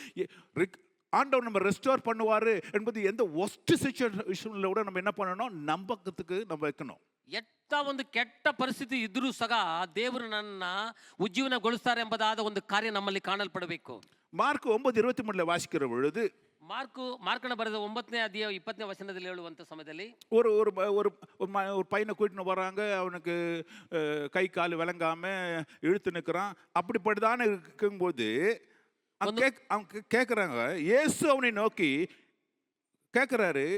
Speaker 1: ஆண்டவர் நம்ம ரெஸ்டோர் பண்ணுவாரு என்பது எந்த ஒஸ்ட் சிச்சுவேஷன்ல கூட நம்ம என்ன பண்ணணும், நம்பக்கத்துக்கு நம்ம வைக்கணும்.
Speaker 2: ಎತ್ತ ಒಂದು ಕೆಟ್ಟ ಪರಿಸ್ಥಿತಿ ಇದ್ರೂ ಸಹ ದೇವರು ನನ್ನ ಉಜ್ಜೀವನಗೊಳಿಸ್ತಾರೆ ಎಂಬುದಾದ ಒಂದು ಕಾರ್ಯ ನಮ್ಮಲ್ಲಿ ಕಾಣಲ್ಪಡಬೇಕು.
Speaker 1: ಮಾರ್ಕ್ 9:23 வாசிக்கிற பொழுது,
Speaker 2: ಮಾರ್ಕನ ಬರೆದ 9ನೇ ಅಧ್ಯಾಯ 20ನೇ ವಚನದಲ್ಲಿ ಹೇಳುವಂತ ಸಮಯದಲ್ಲಿ
Speaker 1: ஒரு ஒரு ப- ஒரு ஒரு ம- ஒரு பையனை கூட்டின்னு வராங்க, அவனுக்கு கை கால் விளங்காம இழுத்து நிற்கிறான். அப்படிப்பட்டதான இருக்கும்போது அவங்க கேட்குறாங்க, இயேசு அவனை நோக்கி கேட்குறாரு,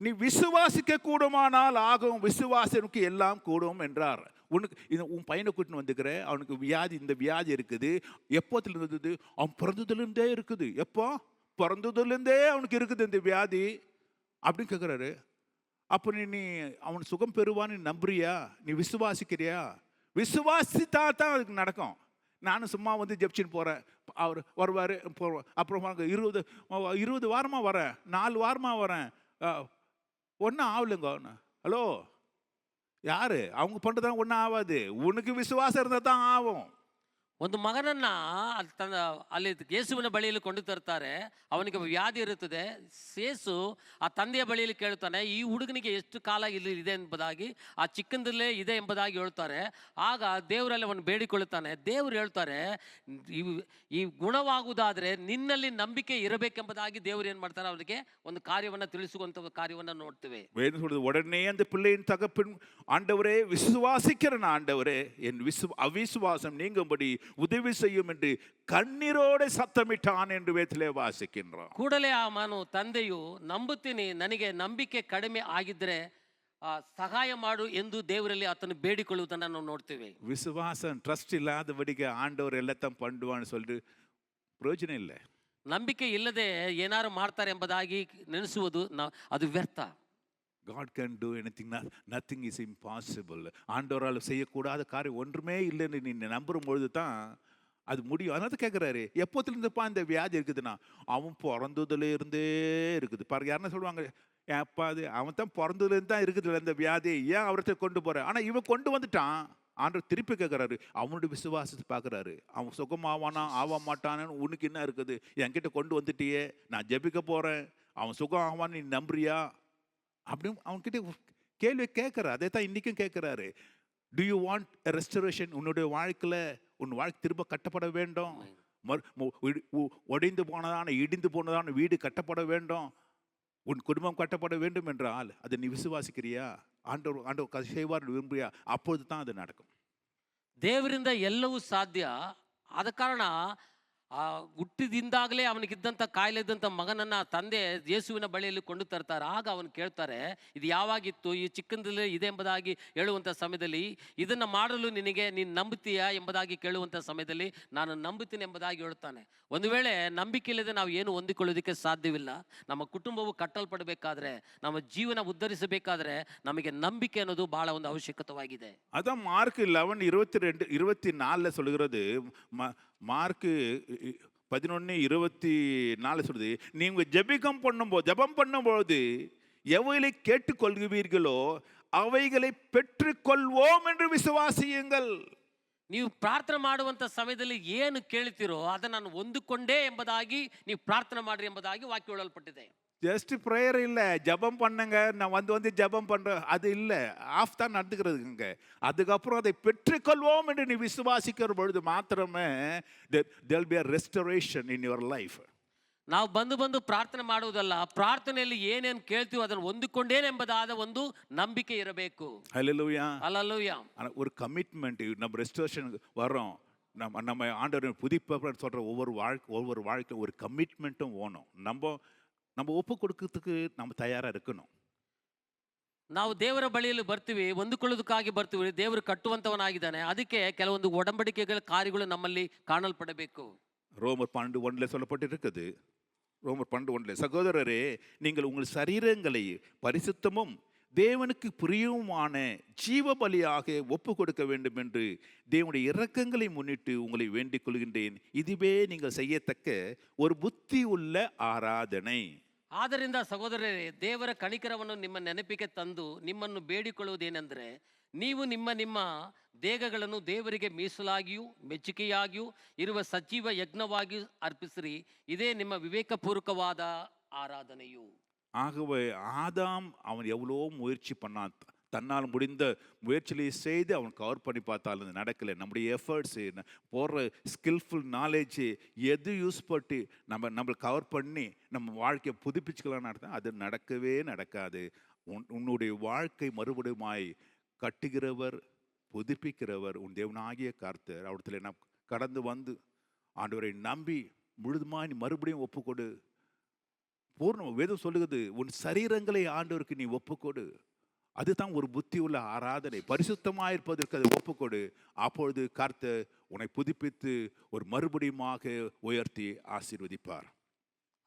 Speaker 1: நீ விசுவாசிக்க கூடுமானால் ஆகும், விசுவாசனுக்கு எல்லாம் கூடும் என்றார். உனக்கு இது உன் பையனை கூட்டின்னு வந்துக்கிற, அவனுக்கு வியாதி, இந்த வியாதி இருக்குது. எப்போத்துல இருந்தது? அவன் பிறந்ததுலேருந்தே இருக்குது. எப்போ? பிறந்ததுலேருந்தே அவனுக்கு இருக்குது இந்த வியாதி அப்படின்னு கேட்குறாரு. அப்போ நீ அவன் சுகம் பெறுவான்னு நீ நம்புறியா? நீ விசுவாசிக்கிறியா? விசுவாசித்தா தான் அதுக்கு நடக்கும். நானும் சும்மா வந்து ஜெபிச்சுன்னு போகிறேன், அவர் வருவார் போடுவோம். அப்புறம் 20 வாரமாக வரேன், 4 வாரமாக வரேன், ஒன்றும் ஆகலைங்க. ஹலோ, யாரு? அவங்க பண்ணுறதான் ஒன்றும் ஆகாது. உனக்கு விசுவாசம் இருந்தால் தான் ஆகும்.
Speaker 2: ಒಂದು ಮಗನನ್ನ ಅಲ್ಲಿ ಯೇಸುವಿನ ಬಳಿಯಲ್ಲಿ ಕೊಂಡು ತರ್ತಾರೆ. ಅವನಿಗೆ ವ್ಯಾಧಿ ಇರುತ್ತದೆ. ಯೇಸು ಆ ತಂದೆಯ ಬಳಿಯಲ್ಲಿ ಕೇಳ್ತಾನೆ, ಈ ಹುಡುಗನಿಗೆ ಎಷ್ಟು ಕಾಲ ಇಲ್ಲಿ ಇದೆ ಎಂಬುದಾಗಿ, ಆ ಚಿಕ್ಕಂದಲ್ಲೇ ಇದೆ ಎಂಬುದಾಗಿ ಹೇಳ್ತಾರೆ. ಆಗ ದೇವರಲ್ಲಿ ಅವನು ಬೇಡಿಕೊಳ್ಳುತ್ತಾನೆ. ದೇವರು ಹೇಳ್ತಾರೆ, ಈ ಗುಣವಾಗುವುದಾದರೆ ನಿನ್ನಲ್ಲಿ ನಂಬಿಕೆ ಇರಬೇಕೆಂಬುದಾಗಿ ದೇವರು ಏನು ಮಾಡ್ತಾರೆ, ಅವನಿಗೆ ಒಂದು ಕಾರ್ಯವನ್ನು ತಿಳಿಸುವಂಥ ಕಾರ್ಯವನ್ನು ನೋಡ್ತೇವೆ.
Speaker 1: வேதம் சொல்றது, உடனே அந்த பிள்ளையின் தகப்பன், ஆண்டவரே விசுவாசிக்கிறேன் ஆண்டவரே, என் அவிசுவாசம் நீங்கும்படி உதவி செய்யும் என்று கண்ணீரோடு சத்தமிட்டான் என்று வேதத்திலே வாசிக்கின்றோம்.
Speaker 2: ಕೂಡಲೇ ಆ ತಂದೆಯು, ನಂಬುತ್ತೀನಿ, ನನಗೆ ನಂಬಿಕೆ ಕಡಿಮೆ ಆಗಿದ್ರೆ ಸಹಾಯ ಮಾಡು ಎಂದು ದೇವರಲ್ಲಿ ಆತನು ಬೇಡಿಕೊಳ್ಳುವುದನ್ನು ನಾವು ನೋಡ್ತೇವೆ.
Speaker 1: விசுவாசம் ட்ரஸ்ட் இல்லாதபடிக்கு ஆண்டவர் எல்லாத்தையும் பண்ணுவான்னு சொல்லிட்டு பிரயோஜனம் இல்லை.
Speaker 2: ನಂಬಿಕೆ ಇಲ್ಲದೆ ಏನಾರು ಮಾಡ್ತಾರೆ ಎಂಬುದಾಗಿ ನೆನೆಸುವುದು ಅದು ವ್ಯರ್ಥ.
Speaker 1: God can do anything, nothing is impossible. ஆண்டவரால் செய்யக்கூடாத காரியம் ஒன்றுமே இல்லைன்னு நீ நம்பும் பொழுது தான் அது முடியும். அதனால கேட்குறாரு, எப்போத்துலேருந்துப்பா இந்த வியாதி இருக்குதுன்னா, அவன் பிறந்ததுல இருந்தே இருக்குது. பாருங்க, யாருன்னா சொல்லுவாங்க, ஏப்பா அது அவன் தான் பிறந்ததுலேருந்து தான் இருக்குது இந்த வியாதி, ஏன் அவர்கிட்ட கொண்டு போற? ஆனால் இவன் கொண்டு வந்துட்டான். ஆண்டவர் திருப்பி கேட்குறாரு, அவனுடைய விசுவாசத்தை பார்க்குறாரு. அவன் சுகமாவானா ஆக மாட்டானு உனக்கு என்ன இருக்குது? என்கிட்ட கொண்டு வந்துட்டியே, நான் ஜெபிக்க போகிறேன், அவன் சுகம் ஆவான்னு நீ நம்புறியா அப்படின்னு அவன்கிட்ட கேள்வி கேட்குறாரு. அதே தான் இன்றைக்கும் கேட்குறாரு. To you want a restoration? உன்னுடைய வாழ்க்கையில் உன் வாழ்க்கை திரும்ப கட்டப்பட வேண்டும். உடைந்து போனதான, இடிந்து போனதான வீடு கட்டப்பட வேண்டும், உன் குடும்பம் கட்டப்பட வேண்டும் என்றால் அதை நீ விசுவாசிக்கிறியா? ஆண்டவர் செய்வார் விரும்புறியா? அப்பொழுது தான் அது நடக்கும்.
Speaker 2: ದೇವರಿಂದ ಎಲ್ಲವೂ ಸಾಧ್ಯ. ಆದ ಕಾರಣ ಹುಟ್ಟಿದಿಂದಾಗಲೇ ಅವನಿಗಿದ್ದಂಥ ಕಾಯಿಲೆ ಇದ್ದಂಥ ಮಗನನ್ನ ತಂದೆ ಯೇಸುವಿನ ಬಳಿಯಲ್ಲಿ ಕೊಂಡು ತರ್ತಾರೆ. ಆಗ ಅವನು ಕೇಳ್ತಾರೆ, ಇದು ಯಾವಾಗಿತ್ತು, ಈ ಚಿಕ್ಕಂದಲ್ಲೇ ಇದೆ ಎಂಬುದಾಗಿ ಹೇಳುವಂಥ ಸಮಯದಲ್ಲಿ, ಇದನ್ನು ಮಾಡಲು ನೀನು ನಂಬುತ್ತೀಯಾ ಎಂಬುದಾಗಿ ಕೇಳುವಂಥ ಸಮಯದಲ್ಲಿ ನಾನು ನಂಬುತ್ತೀನಿ ಎಂಬುದಾಗಿ ಹೇಳ್ತಾನೆ. ಒಂದು ವೇಳೆ ನಂಬಿಕೆ ಇಲ್ಲದೆ ನಾವು ಏನು ಹೊಂದಿಕೊಳ್ಳೋದಕ್ಕೆ ಸಾಧ್ಯವಿಲ್ಲ. ನಮ್ಮ ಕುಟುಂಬವು ಕಟ್ಟಲ್ಪಡಬೇಕಾದ್ರೆ, ನಮ್ಮ ಜೀವನ ಉದ್ಧರಿಸಬೇಕಾದ್ರೆ ನಮಗೆ ನಂಬಿಕೆ ಅನ್ನೋದು ಬಹಳ ಒಂದು ಅವಶ್ಯಕತೆಯಾಗಿದೆ.
Speaker 1: அதான் மார்க் 11:22-24 சொல்கிறது. மார்க்கு 11:24 சொல்லுது, நீங்க ஜெபம் பண்ணும்போது எவைகளை கேட்டுக்கொள்கிறீர்களோ அவைகளை பெற்றுக்கொள்வோம் என்று விசுவாசியுங்கள்.
Speaker 2: ನೀವು ಪ್ರಾರ್ಥನೆ ಮಾಡುವಂಥ ಸಮಯದಲ್ಲಿ ಏನು ಕೇಳ್ತೀರೋ ಅದನ್ನು ನಾನು ಹೊಂದಿಕೊಂಡೇ ಎಂಬುದಾಗಿ ನೀವು ಪ್ರಾರ್ಥನೆ ಮಾಡ್ರಿ ಎಂಬುದಾಗಿ ವಾಕ್ಯ ಹೇಳಲ್ಪಟ್ಟಿದೆ.
Speaker 1: ஜஸ்ட் ப்ரேயர் இல்லை, ஜபம் பண்ணுங்க, நான் வந்து ஜபம் பண்ணுறேன், அது இல்லை. ஆஃப் தான் நடந்துக்கிறதுங்க. அதுக்கப்புறம் அதை பெற்றுக்கொள்வோம் என்று நீ விசுவாசிக்கிற பொழுது மாத்திரமே there will be a restoration in your life.
Speaker 2: ನಾವು ಬಂದು ಪ್ರಾರ್ಥನೆ ಮಾಡುವುದಲ್ಲ, ಪ್ರಾರ್ಥನೆಯಲ್ಲಿ ಏನೇನು ಕೇಳ್ತೀವೋ ಅದನ್ನು ಹೊಂದಿಕೊಂಡೇನೆ ಎಂಬುದಾದ ಒಂದು ನಂಬಿಕೆ ಇರಬೇಕು.
Speaker 1: ஹல்லேலூயா.
Speaker 2: ஹல்லேலூயா.
Speaker 1: ஒரு கமிட்மெண்ட், நம்ம ரெஸ்டரேஷனுக்கு வரோம், நம்ம ஆண்டவர் புதுப்பிப்பன்னு சொல்கிற ஒவ்வொரு வாழ்க்கை ஒரு கமிட்மெண்ட்டும் வேணும். நம்ம ஒப்பு கொடுக்கறதுக்கு நம்ம தயாராக இருக்கணும்.
Speaker 2: ನಾವು ದೇವರ ಬಳಿಯಲ್ಲಿ ಬರ್ತೀವಿ, ಹೊಂದಿಕೊಳ್ಳೋದಕ್ಕಾಗಿ ಬರ್ತೀವಿ. ದೇವರು ಕಟ್ಟುವಂತವನಾಗಿದ್ದಾನೆ. ಅದಕ್ಕೆ ಕೆಲವೊಂದು ಒಡಂಬಡಿಕೆಗಳ ಕಾರ್ಯಗಳು ನಮ್ಮಲ್ಲಿ ಕಾಣಲ್ಪಡಬೇಕು.
Speaker 1: ரோமர் 12:1 சொல்லப்பட்டிருக்குது. ரோமர் 12:1, சகோதரரே, நீங்கள் உங்கள் சரீரங்களை பரிசுத்தமும் தேவனுக்கு பிரியவுமான ஜீவ பலியாக ஒப்பு கொடுக்க வேண்டும் என்று தேவனுடைய இரக்கங்களை முன்னிட்டு உங்களை வேண்டிக் கொள்கின்றேன். இதுவே நீங்கள் செய்யத்தக்க ஒரு புத்தி உள்ள ஆராதனை.
Speaker 2: ಆದ್ದರಿಂದ ಸಹೋದರರೇ, ದೇವರ ಕನಿಕರವನ್ನು ನಿಮ್ಮ ನೆನಪಿಗೆ ತಂದು ನಿಮ್ಮನ್ನು ಬೇಡಿಕೊಳ್ಳುವುದೇನೆಂದರೆ, ನೀವು ನಿಮ್ಮ ದೇಹಗಳನ್ನು ದೇವರಿಗೆ ಮೀಸಲಾಗಿಯೂ ಮೆಚ್ಚುಗೆಯಾಗಿಯೂ ಇರುವ ಸಜೀವ ಯಜ್ಞವಾಗಿ ಅರ್ಪಿಸಿರಿ. ಇದೇ ನಿಮ್ಮ ವಿವೇಕಪೂರ್ವಕವಾದ ಆರಾಧನೆಯು.
Speaker 1: ஆகவே ஆதாம் அவன் எவ்வளோ முயற்சி பண்ணான், தன்னால் முடிந்த முயற்சியை செய்து அவன் கவர் பண்ணி பார்த்தாலும் அது நடக்கலை. நம்முடைய எஃபர்ட்ஸு போடுற ஸ்கில்ஃபுல் நாலேஜு எது யூஸ் பண்ணி நம்மளை கவர் பண்ணி நம்ம வாழ்க்கையை புதுப்பிச்சுக்கலான்னு அர்த்தம், அது நடக்கவே நடக்காது. உன்னுடைய வாழ்க்கை மறுபடியுமாய் கட்டுகிறவர், புதுப்பிக்கிறவர் உன் தேவனாகிய கர்த்தர். அவடத்தில் நான் கடந்து வந்து ஆண்டவரை நம்பி முழுதுமாய் நீ மறுபடியும் ஒப்புக்கொடு. பூர்ண வேதம் சொல்லுகிறது, உன் சரீரங்களை ஆண்டவருக்கு நீ ஒப்புக்கொடு. அதுதான் ஒரு புத்தி உள்ள ஆராதனை. பரிசுத்தமாயிருப்பதற்கு அதை ஒப்புக்கொடு. அப்பொழுது கர்த்தர் உன்னை புதுப்பித்து ஒரு மறுபடியுமாக உயர்த்தி ಆಶೀರ್ವದಿப்பார்.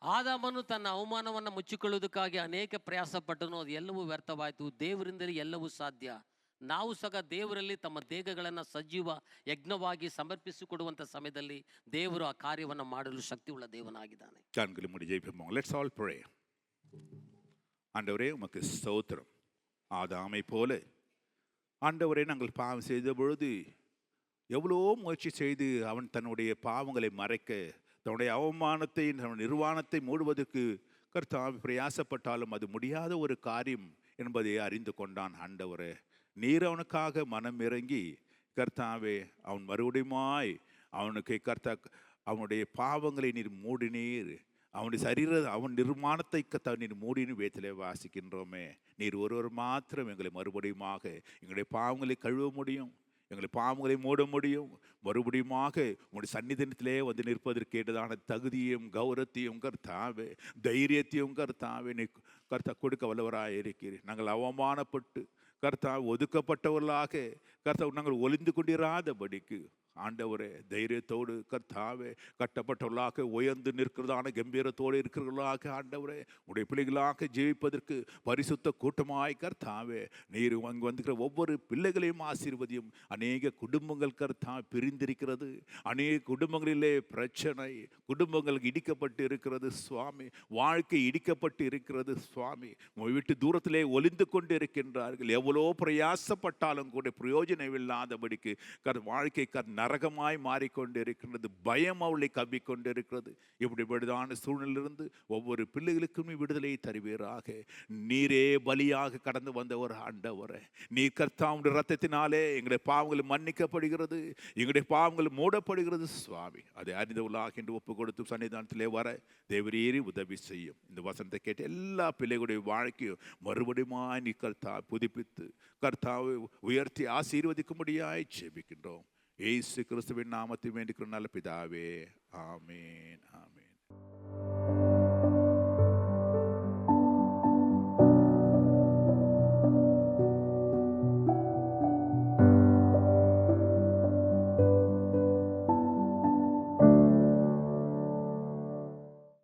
Speaker 2: ಆದಾಮನು ತನ್ನ ಅವಮಾನವನ್ನು ಮುಚ್ಚಿಕೊಳ್ಳುವುದಕ್ಕಾಗಿ ಅನೇಕ ಪ್ರಯಾಸಪಟ್ಟನು, ಅದು ಎಲ್ಲವೂ ವ್ಯರ್ಥವಾಯಿತು. ದೇವರಿಂದಲೇ ಎಲ್ಲವೂ ಸಾಧ್ಯ. ನಾವು ಸಹ ದೇವರಲ್ಲಿ ತಮ್ಮ ದೇಹಗಳನ್ನು ಸಜೀವ ಯಜ್ಞವಾಗಿ ಸಮರ್ಪಿಸಿಕೊಡುವಂಥ ಸಮಯದಲ್ಲಿ ದೇವರು ಆ ಕಾರ್ಯವನ್ನು ಮಾಡಲು ಶಕ್ತಿಯುಳ್ಳ ದೇವನಾಗಿದ್ದಾನೆ.
Speaker 1: கண்களை மூடி ஜெபிப்போம். Let's all pray. ஆண்டவரே உமக்கு ஸ்தோத்திரம். ஆதாமை போல ஆண்டவரே நாங்கள் பாவம் செய்த பொழுது எவ்வளோ முயற்சி செய்து அவன் தன்னுடைய பாவங்களை மறைக்க, தன்னுடைய அவமானத்தை, தன்னுடைய நிர்வாணத்தை மூடுவதற்கு கர்த்தாவே பிரயாசப்பட்டாலும் அது முடியாத ஒரு காரியம் என்பதை அறிந்து கொண்டான். ஆண்டவரே நீர் அவனுக்காக மனம் இறங்கி கர்த்தாவே அவன் மறுபடியுமாய் அவனுக்கு அவனுடைய பாவங்களை நீர் மூடினீர். அவனுடைய அவன் நிர்மாணத்தை நீர் மூடினு வேத்திலே வாசிக்கின்றோமே. நீர் ஒருவர் மாத்திரம் எங்களை மறுபடியுமாக எங்களுடைய பாவங்களை கழுவ முடியும், எங்களை பாவங்களை மூட முடியும். மறுபடியுமாக உங்களுடைய சன்னிதானத்திலே வந்து நிற்பதற்கு ஏற்றதான தகுதியும் கௌரவத்தையும் கர்த்தாவே, தைரியத்தையும் கர்த்தாவே நீ கொடுக்க வல்லவராக இருக்கிறீர். நாங்கள் அவமானப்பட்டு ஒதுக்கப்பட்டவர்களாக நாங்கள் ஒளிந்து கொண்டிராதபடிக்கு ஆண்டவரே தைரியத்தோடு கட்டப்பட்டவர்களாக உயர்ந்து நிற்கிறதான கம்பீரத்தோடு இருக்கிறவர்களாக ஆண்டவரே உடைய பிள்ளைகளாக ஜீவிப்பதற்கு பரிசுத்த கூட்டமாய் நீர் அங்கு வந்துக்கிற ஒவ்வொரு பிள்ளைகளையும் ஆசீர்வதியும். அநேக குடும்பங்கள் பிரிந்திருக்கிறது, அநேக குடும்பங்களிலே பிரச்சனை, குடும்பங்கள் இடிக்கப்பட்டு இருக்கிறது சுவாமி, வாழ்க்கை இடிக்கப்பட்டு இருக்கிறது சுவாமி, விட்டு தூரத்திலே ஒளிந்து கொண்டு இருக்கின்றார்கள். எவ்வளோ பிரயாசப்பட்டாலும் கூட பிரயோஜனம் இல்லாதபடிக்கு வாழ்க்கை நரகமாய் மாறிக்கொண்டிருக்கிறது. பயம் அவளை கவ்விக்கொண்டிருக்கிறது. இப்படிப்படிதான சூழ்நிலிருந்து ஒவ்வொரு பிள்ளைகளுக்கும் விடுதலை தருவீராக. நீரே பலியாக கடந்து வந்த ஒரு ஆண்டவரே, நீர் கர்த்தாவுடைய ரத்தத்தினாலே எங்களுடைய பாவங்கள் மன்னிக்கப்படுகிறது, எங்களுடைய பாவங்கள் மூடப்படுகிறது சுவாமி. அதை அறிந்தவர்களாக என்று ஒப்பு கொடுத்து சன்னிதானத்திலே வர தேவரீரி உதவி செய்யும். இந்த வசனத்தை கேட்டு எல்லா பிள்ளைகளுடைய வாழ்க்கையும் மறுபடியும் நீ புதுப்பித்து கர்த்தாவை உயர்த்தி ஆசீர்வதிக்கும்படியாய் ஜெபிக்கின்றோம். இயேசு கிறிஸ்துவின் நாமத்தில் வேண்டிக் கொண்ட நல்ல பிதாவே, ஆமென், ஆமென்.